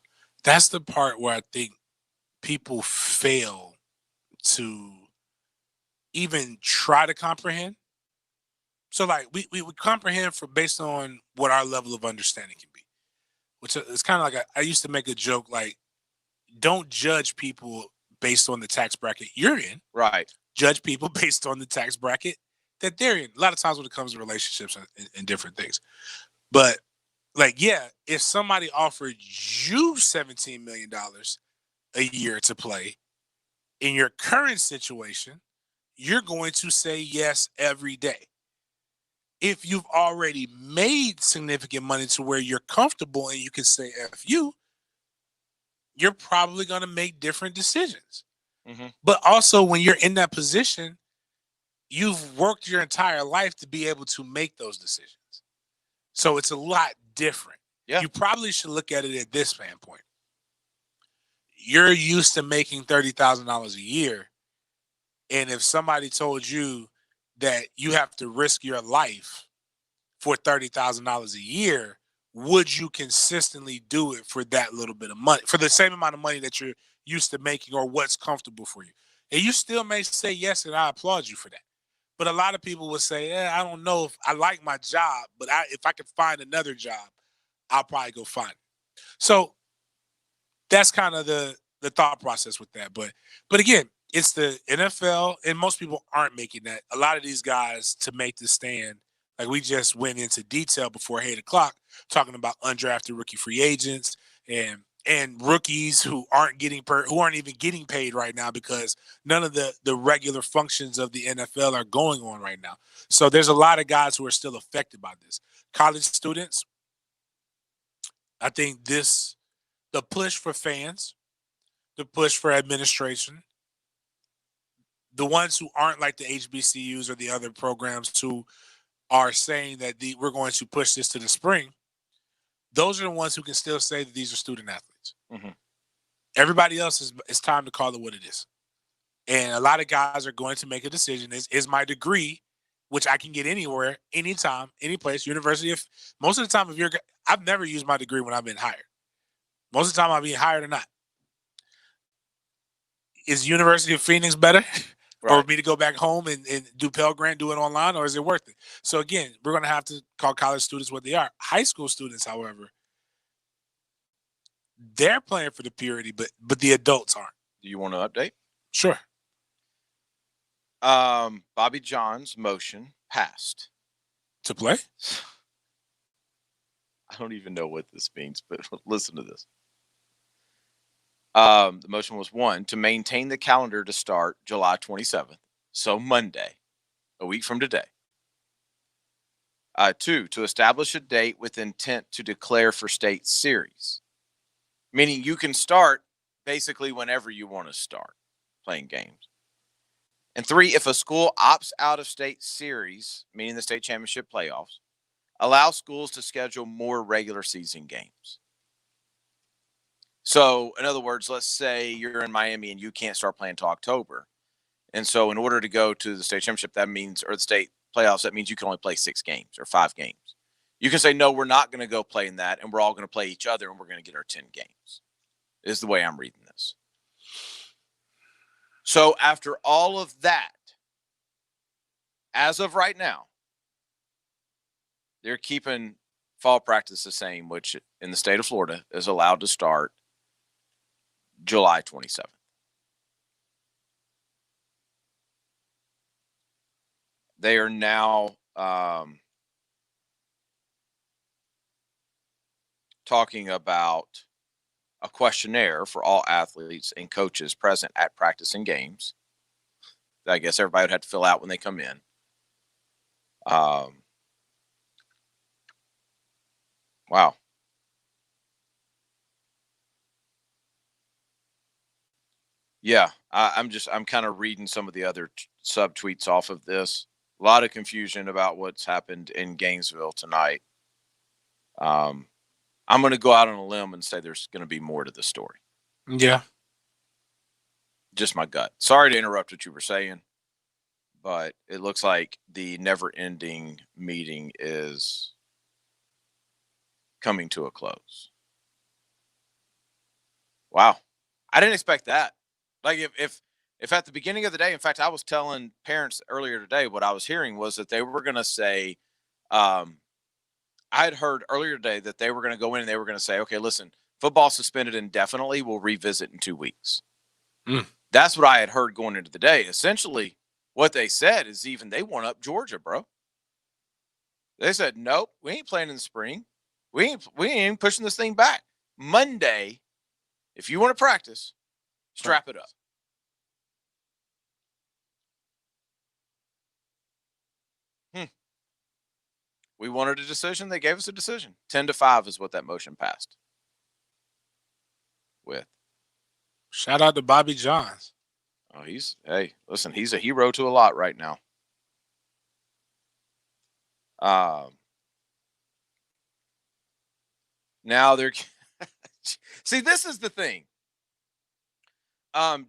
That's the part where I think people fail to even try to comprehend. So like we would comprehend based on what our level of understanding can be, which is kind of like I used to make a joke like, don't judge people based on the tax bracket you're in. Right. Judge people based on the tax bracket that they're in. A lot of times when it comes to relationships and different things. But like, yeah, if somebody offered you $17 million a year to play in your current situation, you're going to say yes every day. If you've already made significant money to where you're comfortable and you can say F you, you're probably going to make different decisions. Mm-hmm. But also when you're in that position, you've worked your entire life to be able to make those decisions. So it's a lot different. Yeah. You probably should look at it at this standpoint. You're used to making $30,000 a year. And if somebody told you that you have to risk your life for $30,000 a year, would you consistently do it for that little bit of money, for the same amount of money that you're used to making or what's comfortable for you? And you still may say yes, and I applaud you for that. But a lot of people will say, I don't know if I like my job, but if I could find another job, I'll probably go find it. So that's kind of the thought process with that. But again, it's the NFL, and most people aren't making that. A lot of these guys, to make the stand, like we just went into detail before 8 o'clock, talking about undrafted rookie free agents and rookies who aren't even getting paid right now because none of the regular functions of the NFL are going on right now. So there's a lot of guys who are still affected by this. College students, I think the push for fans, the push for administration, the ones who aren't like the HBCUs or the other programs who are saying that we're going to push this to the spring, those are the ones who can still say that these are student athletes. Mm-hmm. Everybody else it's time to call it what it is. And a lot of guys are going to make a decision. Is my degree, which I can get anywhere, anytime, any place, university. Most of the time, I've never used my degree when I've been hired. Most of the time I'm being hired or not. Is University of Phoenix better? Right. Or me to go back home and do Pell Grant, do it online, or is it worth it? So again, we're going to have to call college students what they are. High school students, however, they're playing for the purity, but the adults aren't. Do you want to update? Sure. Bobby John's motion passed. To play? I don't even know what this means, but listen to this. The motion was 1, to maintain the calendar to start July 27th, so Monday, a week from today. 2, to establish a date with intent to declare for state series, meaning you can start basically whenever you want to start playing games. And 3, if a school opts out of state series, meaning the state championship playoffs, allow schools to schedule more regular season games. So, in other words, let's say you're in Miami and you can't start playing until October. And so in order to go to the state championship, that means, or the state playoffs, that means you can only play 6 games or 5 games. You can say, no, we're not going to go play in that, and we're all going to play each other, and we're going to get our 10 games, is the way I'm reading this. So after all of that, as of right now, they're keeping fall practice the same, which in the state of Florida is allowed to start July 27th. They are now talking about a questionnaire for all athletes and coaches present at practice and games that I guess everybody would have to fill out when they come in. Yeah, I'm kind of reading some of the other subtweets off of this. A lot of confusion about what's happened in Gainesville tonight. I'm going to go out on a limb and say there's going to be more to the story. Yeah. Just my gut. Sorry to interrupt what you were saying, but it looks like the never-ending meeting is coming to a close. Wow. I didn't expect that. Like if at the beginning of the day, in fact, I was telling parents earlier today, what I was hearing was that they were going to say, I had heard earlier today that they were going to go in and they were going to say, okay, listen, football suspended indefinitely. We'll revisit in 2 weeks. That's what I had heard going into the day. Essentially, what they said is even they won up Georgia, bro. They said, nope, we ain't playing in the spring. We ain't even pushing this thing back. Monday, if you want to practice, strap it up. We wanted a decision. They gave us a decision. 10-5 is what that motion passed with. Shout out to Bobby Johns. Oh, hey, listen, he's a hero to a lot right now. Now they're see, this is the thing.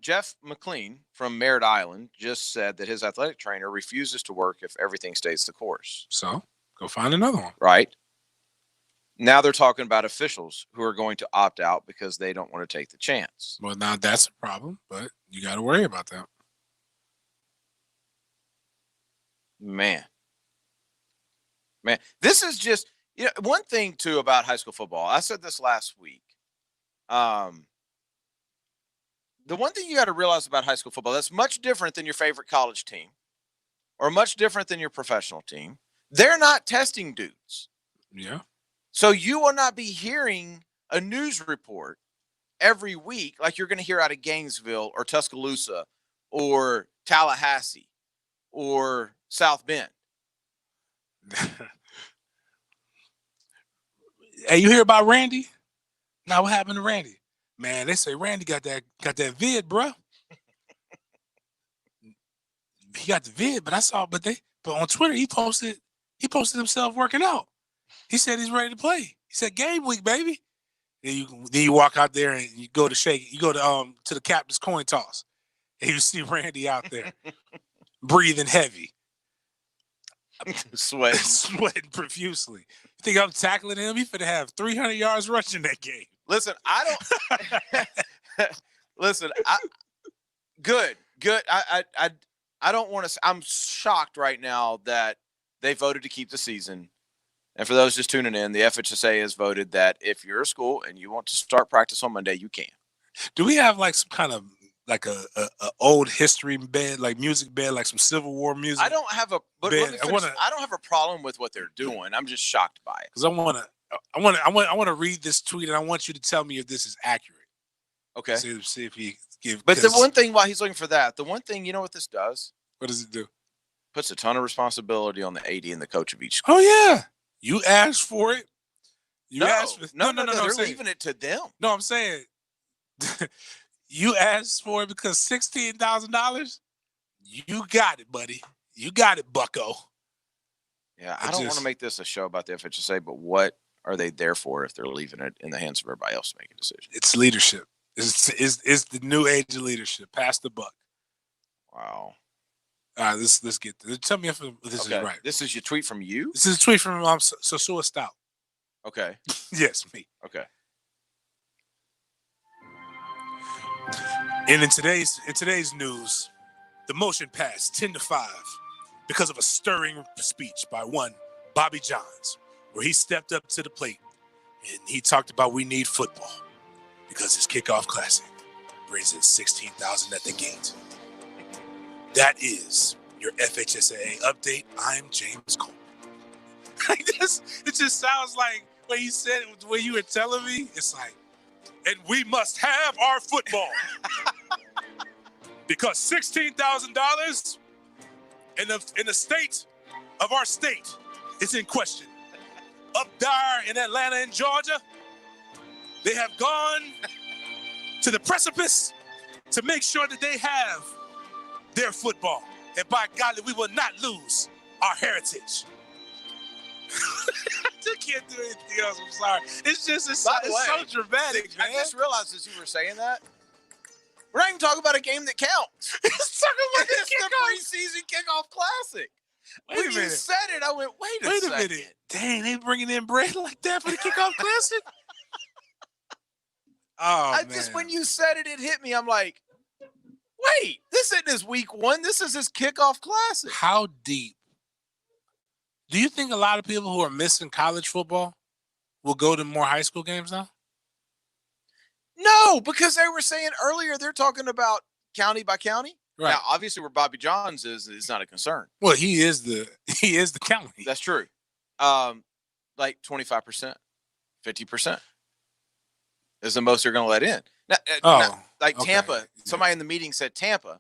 Jeff McLean from Merritt Island just said that his athletic trainer refuses to work if everything stays the course. So go find another one. Right. Now they're talking about officials who are going to opt out because they don't want to take the chance. Well, now that's a problem, but you got to worry about that. Man, this is just, one thing too about high school football. I said this last week. The one thing you got to realize about high school football, that's much different than your favorite college team or much different than your professional team. They're not testing dudes. Yeah. So you will not be hearing a news report every week like you're going to hear out of Gainesville or Tuscaloosa or Tallahassee or South Bend. Hey, you hear about Randy? Now what happened to Randy? Man, they say Randy got that vid, bro. He got the vid, but but on Twitter he posted himself working out. He said he's ready to play. He said game week, baby. Then you walk out there and you go to to the captain's coin toss. And you see Randy out there breathing heavy. Sweating profusely. You think I'm tackling him? He finna have 300 yards rushing that game. Listen, good. I don't want to. I'm shocked right now that they voted to keep the season. And for those just tuning in, the FHSA has voted that if you're a school and you want to start practice on Monday, you can. Do we have like some kind of like a old history bed, like music bed, like some Civil War music? I don't have I don't have a problem with what they're doing. I'm just shocked by it. Because I want to read this tweet and I want you to tell me if this is accurate. Okay. See if he give. But the one thing while he's looking for that, you know what this does? What does it do? Puts a ton of responsibility on the AD and the coach of each school. Oh yeah, you asked for it. No, they're leaving it to them. No, I'm saying you asked for it because $16,000. You got it, buddy. You got it, Bucko. Yeah, I don't want to make this a show about the FHSA, but what are they there for if they're leaving it in the hands of everybody else to make a decision? It's leadership. It's the new age of leadership. Pass the buck. Wow. All right, let's get this. Tell me if this is right. This is your tweet from you? This is a tweet from Sosua Stout. Okay. Yes, me. Okay. And in today's news, the motion passed 10-5 because of a stirring speech by one Bobby Johns, where he stepped up to the plate and he talked about we need football because his kickoff classic brings in 16,000 at the gate. That is your FHSAA update. I'm James Cole. Like this, it just sounds like when you said it, when you were telling me, it's like, and we must have our football because $16,000 in the state of our state is in question. Up there in Atlanta and Georgia, they have gone to the precipice to make sure that they have their football. And by golly, we will not lose our heritage. I just can't do anything else. I'm sorry. It's just it's so dramatic, man. I just realized as you were saying that, we're not even talking about a game that counts. It's talking about it's the preseason kickoff classic. Wait a when minute. you said it, I went, wait a second. minute. Dang, they bringing in bread like that for the kickoff classic? Just when you said it, it hit me. I'm like, wait, this isn't his week one. This is his kickoff classic. How deep? Do you think a lot of people who are missing college football will go to more high school games now? No, because they were saying earlier they're talking about county by county. Right. Now, obviously, where Bobby Johns is not a concern. Well, he is the county. That's true. Like 25%, 50% is the most they're going to let in. Now, Tampa, okay. Somebody in the meeting said Tampa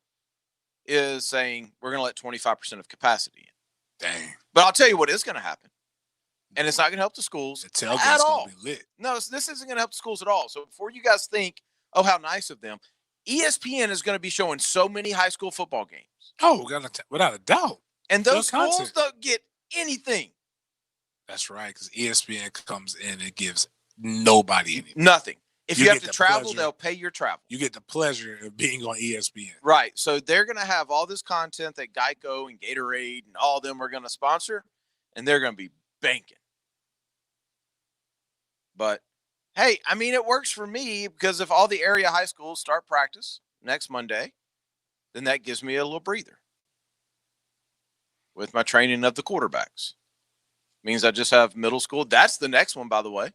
is saying we're going to let 25% of capacity in. Dang. But I'll tell you what is going to happen. And it's not going to help the schools at all. Gonna be lit. No, this isn't going to help the schools at all. So before you guys think, oh, how nice of them, ESPN is going to be showing so many high school football games. Oh, without a doubt. And those schools don't get anything. That's right, because ESPN comes in and gives nobody anything. Nothing. If you have to travel, pleasure. they'll pay your travel. You get the pleasure of being on ESPN. Right. So they're going to have all this content that Geico and Gatorade and all of them are going to sponsor, and they're going to be banking. But, hey, I mean, it works for me because if all the area high schools start practice next Monday, then that gives me a little breather with my training of the quarterbacks. Means I just have middle school. That's the next one, by the way.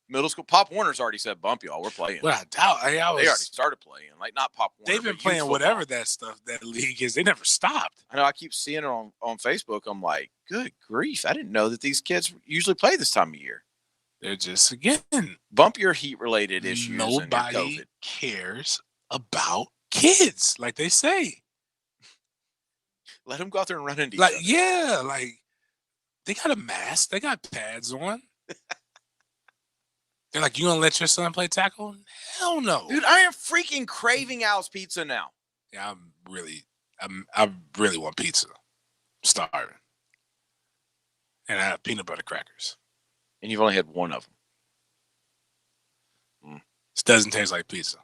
Middle school. Pop Warner's already said, bump y'all. We're playing. Well, I doubt. They already started playing. Like, not Pop Warner. They've been playing whatever that league is. They never stopped. I know. I keep seeing it on Facebook. I'm like, good grief. I didn't know that these kids usually play this time of year. They're just, again. Bump your heat-related issues. Nobody cares about kids, like they say. Let them go out there and run into each other. Yeah, like, they got a mask. They got pads on. They're like, you gonna let your son play tackle? Hell no. Dude, I am freaking craving Al's Pizza now. Yeah, I really want pizza. I'm starving. And I have peanut butter crackers. And you've only had one of them. This doesn't taste like pizza.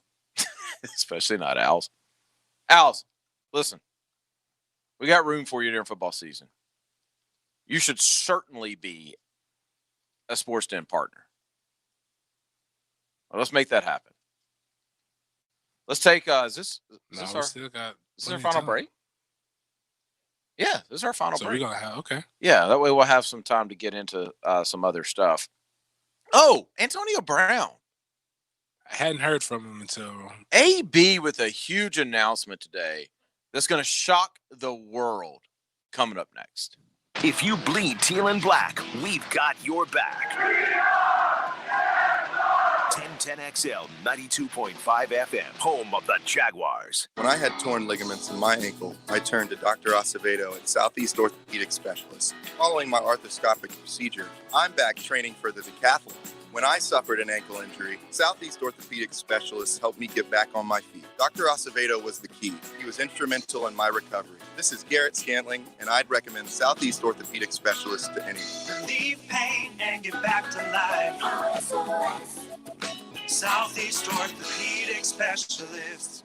Especially not Al's. Al's, listen. We got room for you during football season. You should certainly be a sportsden partner. Well, let's make that happen. Let's take, is this our final break? Yeah, this is our final break. So we're going to have, okay. Yeah, that way we'll have some time to get into some other stuff. Oh, Antonio Brown. I hadn't heard from him until. AB with a huge announcement today that's going to shock the world coming up next. If you bleed teal and black, we've got your back. 1010XL 92.5 FM, home of the Jaguars. When I had torn ligaments in my ankle, I turned to Dr. Acevedo at Southeast Orthopedic Specialists. Following my arthroscopic procedure, I'm back training for the decathlon. When I suffered an ankle injury, Southeast Orthopedic Specialists helped me get back on my feet. Dr. Acevedo was the key. He was instrumental in my recovery. This is Garrett Scantling, and I'd recommend Southeast Orthopedic Specialists to anyone. Relieve pain and get back to life. Southeast Orthopedic Specialists.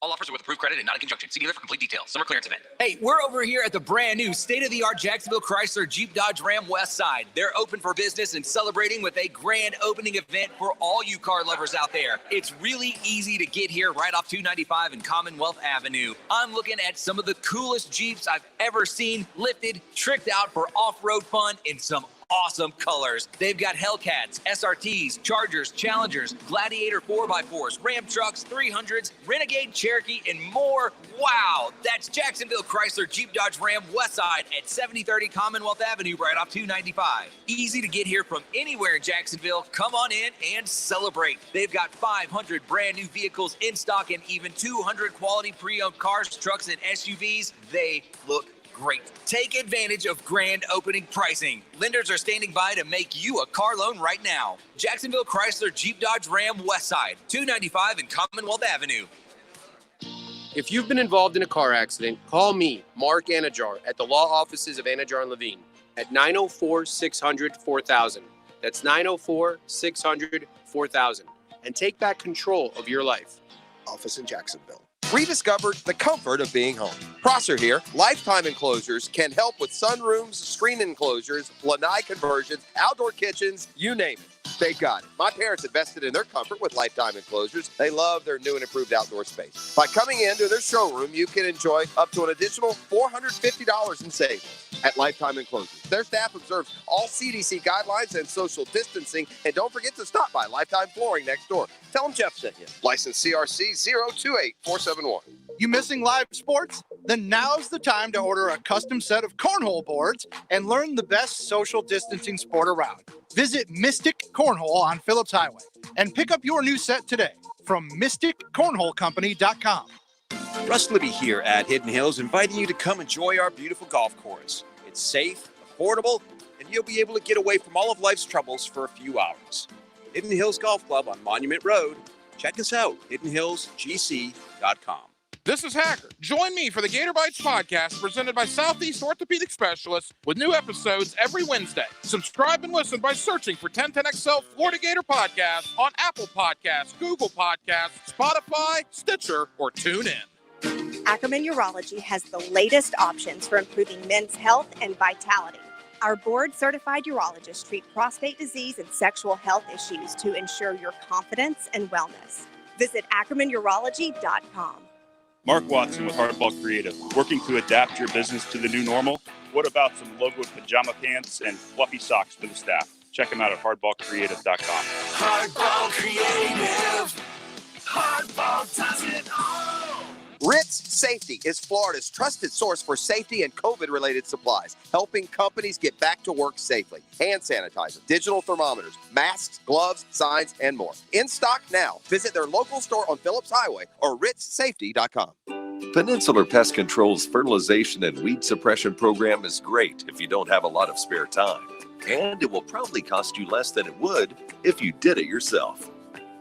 All offers are with approved credit and not in conjunction. See dealer for complete details. Summer clearance event. Hey, we're over here at the brand new state-of-the-art Jacksonville Chrysler Jeep Dodge Ram West Side. They're open for business and celebrating with a grand opening event for all you car lovers out there. It's really easy to get here right off 295 and Commonwealth Avenue. I'm looking at some of the coolest Jeeps I've ever seen, lifted, tricked out for off-road fun in some awesome colors. They've got Hellcats, SRTs, Chargers, Challengers, Gladiator 4x4s, Ram trucks, 300s, Renegade, Cherokee, and more. Wow, that's Jacksonville Chrysler Jeep Dodge Ram Westside at 7030 Commonwealth Avenue right off 295. Easy to get here from anywhere in Jacksonville. Come on in and celebrate. They've got 500 brand new vehicles in stock and even 200 quality pre-owned cars, trucks, and SUVs. They look great. Take advantage of grand opening pricing. Lenders are standing by to make you a car loan right now. Jacksonville Chrysler Jeep Dodge Ram Westside, 295 and Commonwealth Avenue. If you've been involved in a car accident, call me, Mark Anajar, at the law offices of Anajar and Levine at 904-600-4000. That's 904-600-4000. And take back control of your life. Office in Jacksonville. Rediscovered the comfort of being home. Prosser here. Lifetime Enclosures can help with sunrooms, screen enclosures, lanai conversions, outdoor kitchens, you name it. They got it. My parents invested in their comfort with Lifetime Enclosures. They love their new and improved outdoor space. By coming into their showroom, you can enjoy up to an additional $450 in savings at Lifetime Enclosures. Their staff observes all CDC guidelines and social distancing. And don't forget to stop by Lifetime Flooring next door. Tell them Jeff sent you. License CRC 028471. You missing live sports? Then now's the time to order a custom set of cornhole boards and learn the best social distancing sport around. Visit Mystic Cornhole on Phillips Highway and pick up your new set today from MysticCornholeCompany.com. Russ Libby here at Hidden Hills, inviting you to come enjoy our beautiful golf course. It's safe, affordable, and you'll be able to get away from all of life's troubles for a few hours. Hidden Hills Golf Club on Monument Road. Check us out, hiddenhillsgc.com. This is Hacker. Join me for the Gator Bites podcast presented by Southeast Orthopedic Specialists with new episodes every Wednesday. Subscribe and listen by searching for 1010XL Florida Gator Podcast on Apple Podcasts, Google Podcasts, Spotify, Stitcher, or TuneIn. Ackerman Urology has the latest options for improving men's health and vitality. Our board-certified urologists treat prostate disease and sexual health issues to ensure your confidence and wellness. Visit AckermanUrology.com. Mark Watson with Hardball Creative. Working to adapt your business to the new normal? What about some logoed pajama pants and fluffy socks for the staff? Check them out at hardballcreative.com. Hardball Creative. Hardball does it all. Ritz Safety is Florida's trusted source for safety and COVID-related supplies, helping companies get back to work safely. Hand sanitizer, digital thermometers, masks, gloves, signs, and more. In stock now. Visit their local store on Phillips Highway or ritzsafety.com. Peninsular Pest Control's fertilization and weed suppression program is great if you don't have a lot of spare time. And it will probably cost you less than it would if you did it yourself.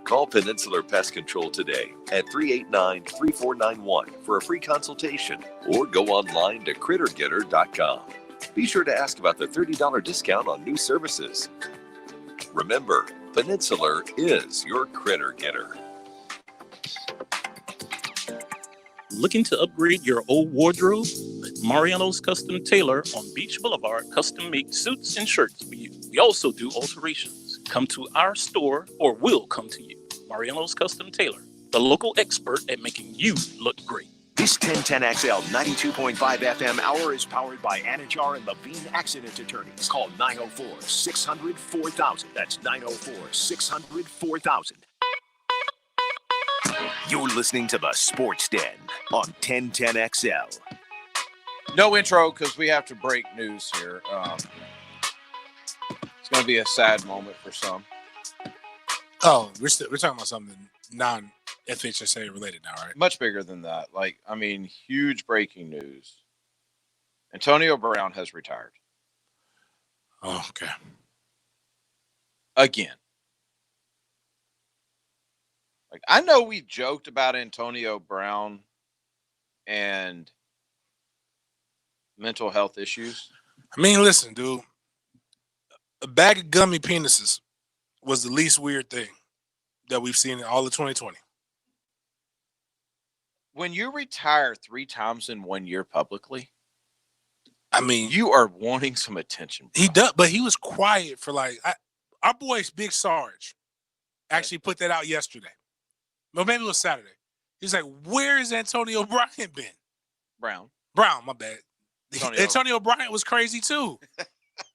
Call Peninsular Pest Control today at 389-3491 for a free consultation or go online to crittergetter.com. Be sure to ask about the $30 discount on new services. Remember, Peninsular is your critter getter. Looking to upgrade your old wardrobe? Mariano's Custom Tailor on Beach Boulevard custom-made suits and shirts for you. We also do alterations. Come to our store or we'll come to you. Mariano's Custom Tailor, the local expert at making you look great. This 1010XL 92.5 FM hour is powered by Anajar and Levine Accident Attorneys. Call 904-600-4000. That's 904-600-4000. You're listening to the Sports Den on 1010XL. No intro because we have to break news here. It's going to be a sad moment for some. Oh, we're talking about something non-FHSA related now, right? Much bigger than that. Huge breaking news. Antonio Brown has retired. Oh, okay. Again. I know we joked about Antonio Brown and mental health issues. I mean, listen, dude. A bag of gummy penises was the least weird thing that we've seen in all of 2020. When you retire 3 times in 1 year publicly, I mean, you are wanting some attention. Bro. He does, but he was quiet for our boy Big Sarge actually put that out yesterday. Well, maybe it was Saturday. He's like, where has Antonio Bryant been? Brown, my bad. Antonio Bryant was crazy too.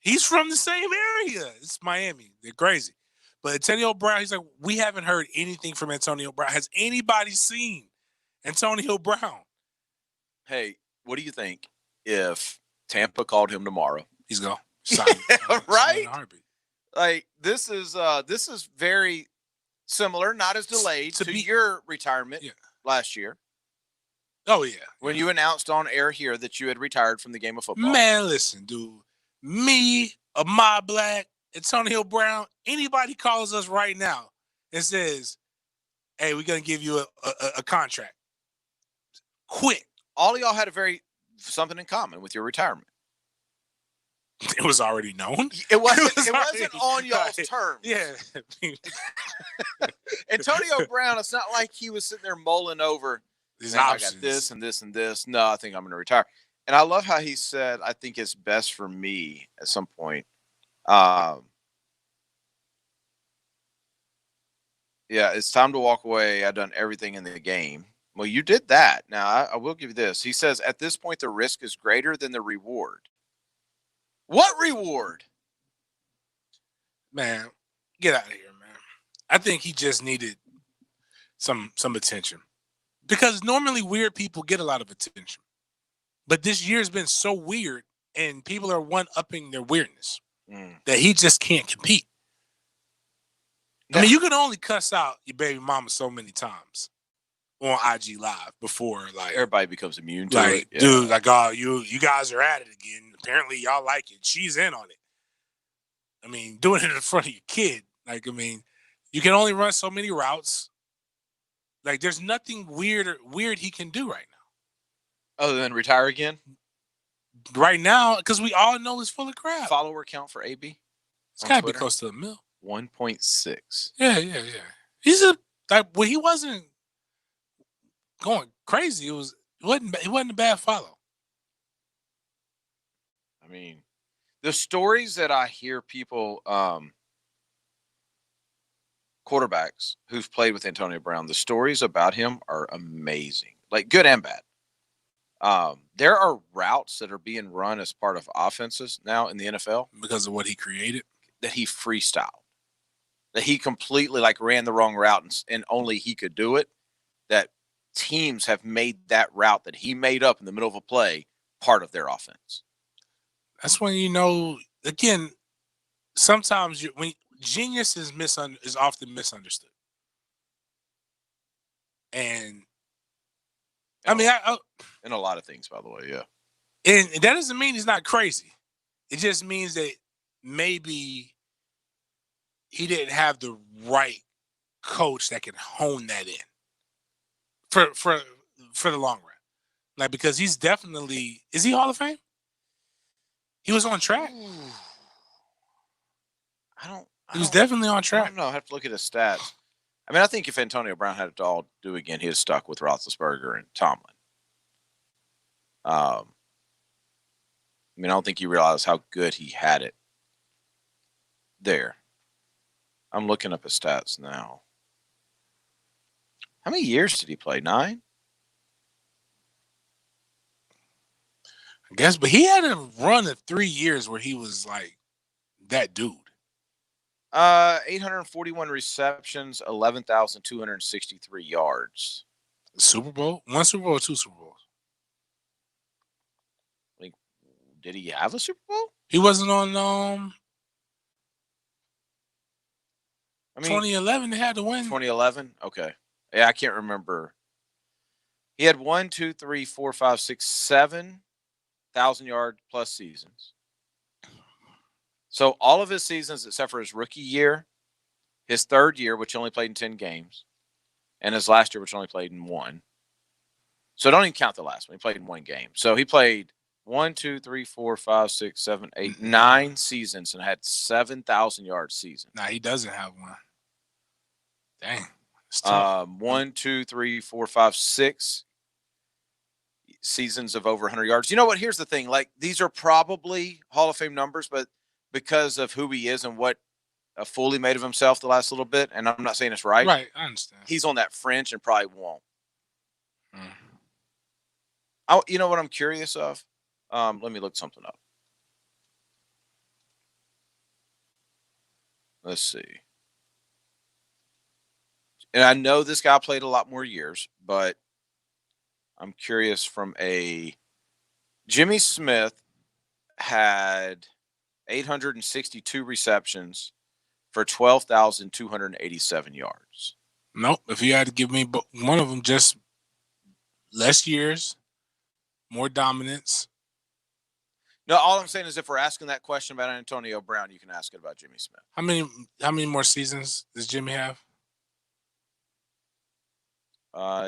He's from the same area. It's Miami. They're crazy. But Antonio Brown, he's like, we haven't heard anything from Antonio Brown. Has anybody seen Antonio Brown? Hey, what do you think if Tampa called him tomorrow? He's gone. Right? This is very similar, not as delayed to your retirement last year. Oh, yeah. When you announced on air here that you had retired from the game of football. Man, listen, dude. Me, Ahmad Black, Antonio Brown, anybody calls us right now and says, hey, we're going to give you a contract. Quit. All of y'all had something in common with your retirement. It was already known. It wasn't on y'all's terms. Yeah. Antonio Brown, it's not like he was sitting there mulling over, These I options. got this and this and this. No, I think I'm going to retire. And I love how he said, I think it's best for me at some point. Yeah, it's time to walk away. I've done everything in the game. Well, you did that. Now, I will give you this. He says, at this point, the risk is greater than the reward. What reward? Man, get out of here, man. I think he just needed some attention. Because normally weird people get a lot of attention. But this year's been so weird, and people are one-upping their weirdness that he just can't compete. I mean, you can only cuss out your baby mama so many times on IG Live before, like, everybody becomes immune to it. Yeah. Dude, like, oh, you guys are at it again. Apparently, y'all like it. She's in on it. I mean, doing it in front of your kid. Like, I mean, you can only run so many routes. Like, there's nothing weird he can do right now. Other than retire again? Right now, because we all know it's full of crap. Follower count for AB? It's got to be close to 1 million. 1.6. Yeah. He wasn't going crazy. It wasn't a bad follow. I mean, the stories that I hear people, quarterbacks who've played with Antonio Brown, the stories about him are amazing, like good and bad. There are routes that are being run as part of offenses now in the NFL because of what he created, that he freestyled, that he completely like ran the wrong route and only he could do it. That teams have made that route that he made up in the middle of a play part of their offense. That's when you know. Again, sometimes when genius is often misunderstood, and I mean, in a lot of things, by the way, yeah. And that doesn't mean he's not crazy. It just means that maybe he didn't have the right coach that can hone that in for the long run. Like, because he's definitely, is he Hall of Fame? He was on track. He was definitely on track. I don't know. I have to look at his stats. I mean, I think if Antonio Brown had it all do again, he'd have stuck with Roethlisberger and Tomlin. I mean, I don't think you realize how good he had it there. I'm looking up his stats now. How many years did he play? 9? I guess, but he had a run of 3 years where he was like that dude. 841 receptions, 11,263 yards. Super Bowl? 1 Super Bowl or 2 Super Bowls? Like, did he have a Super Bowl? He wasn't on 2011. They had to win. 2011? Okay. Yeah, I can't remember. He had 1, 2, 3, 4, 5, 6, 7 1,000-yard plus seasons. So all of his seasons, except for his rookie year, his third year, which only played in 10 games, and his last year, which only played in 1. So don't even count the last one. He played in 1 game. So he played 1, 2, 3, 4, 5, 6, 7, 8, 9 seasons and had 7,000-yard seasons. Nah, he doesn't have one. Dang. 1, 2, 3, 4, 5, 6 seasons of over 100 yards. You know what? Here's the thing. Like, these are probably Hall of Fame numbers, but because of who he is and what a fool he made of himself the last little bit, and I'm not saying it's right. Right, I understand. He's on that fringe and probably won't. You know what I'm curious of? Let me look something up. Let's see. And I know this guy played a lot more years, but I'm curious from Jimmy Smith had 862 receptions for 12,287 yards. Nope. If you had to give me one of them, just less years, more dominance. No, all I'm saying is if we're asking that question about Antonio Brown, you can ask it about Jimmy Smith. How many more seasons does Jimmy have?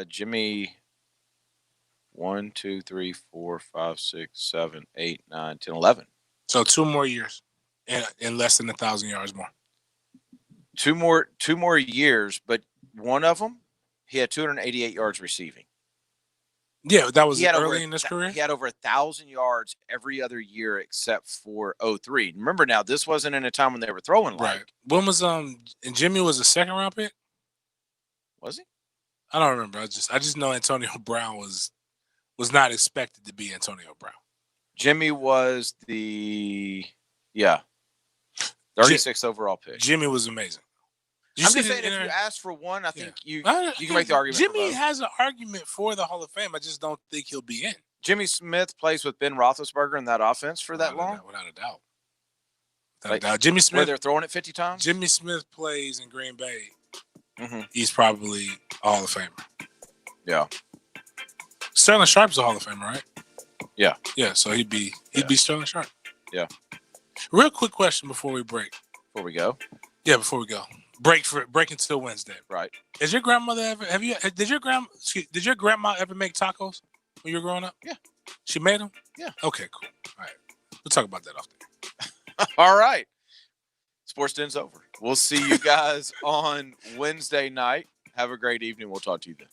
Jimmy, 1, 2, 3, 4, 5, 6, 7, 8, 9, 10, 11. So 2 more years and less than 1,000 yards more. Two more years, but one of them, he had 288 yards receiving. Yeah, that was early in his career. He had over 1,000 yards every other year except for 03. Remember now, this wasn't in a time when they were throwing Right. like. When was and Jimmy was a 2nd-round pick? Was he? I don't remember. I just know Antonio Brown was not expected to be Antonio Brown. Jimmy was the 36th overall pick. Jimmy was amazing. I'm just saying, if you ask for one, I think you can make the argument. Jimmy has an argument for the Hall of Fame. I just don't think he'll be in. Jimmy Smith plays with Ben Roethlisberger in that offense for that long? Without a doubt. Jimmy Smith, where they're throwing it 50 times? Jimmy Smith plays in Green Bay. Mm-hmm. He's probably a Hall of Famer. Yeah. Sterling Sharp's a Hall of Famer, right? Yeah. Yeah, so he'd be Sterling Sharp. Yeah. Real quick question before we break. Before we go? Yeah, before we go. Break until Wednesday. Right. Has your grandmother ever did your grandma ever make tacos when you were growing up? Yeah. She made them? Yeah. Okay, cool. All right. We'll talk about that off there. All right. Sports Den's over. We'll see you guys on Wednesday night. Have a great evening. We'll talk to you then.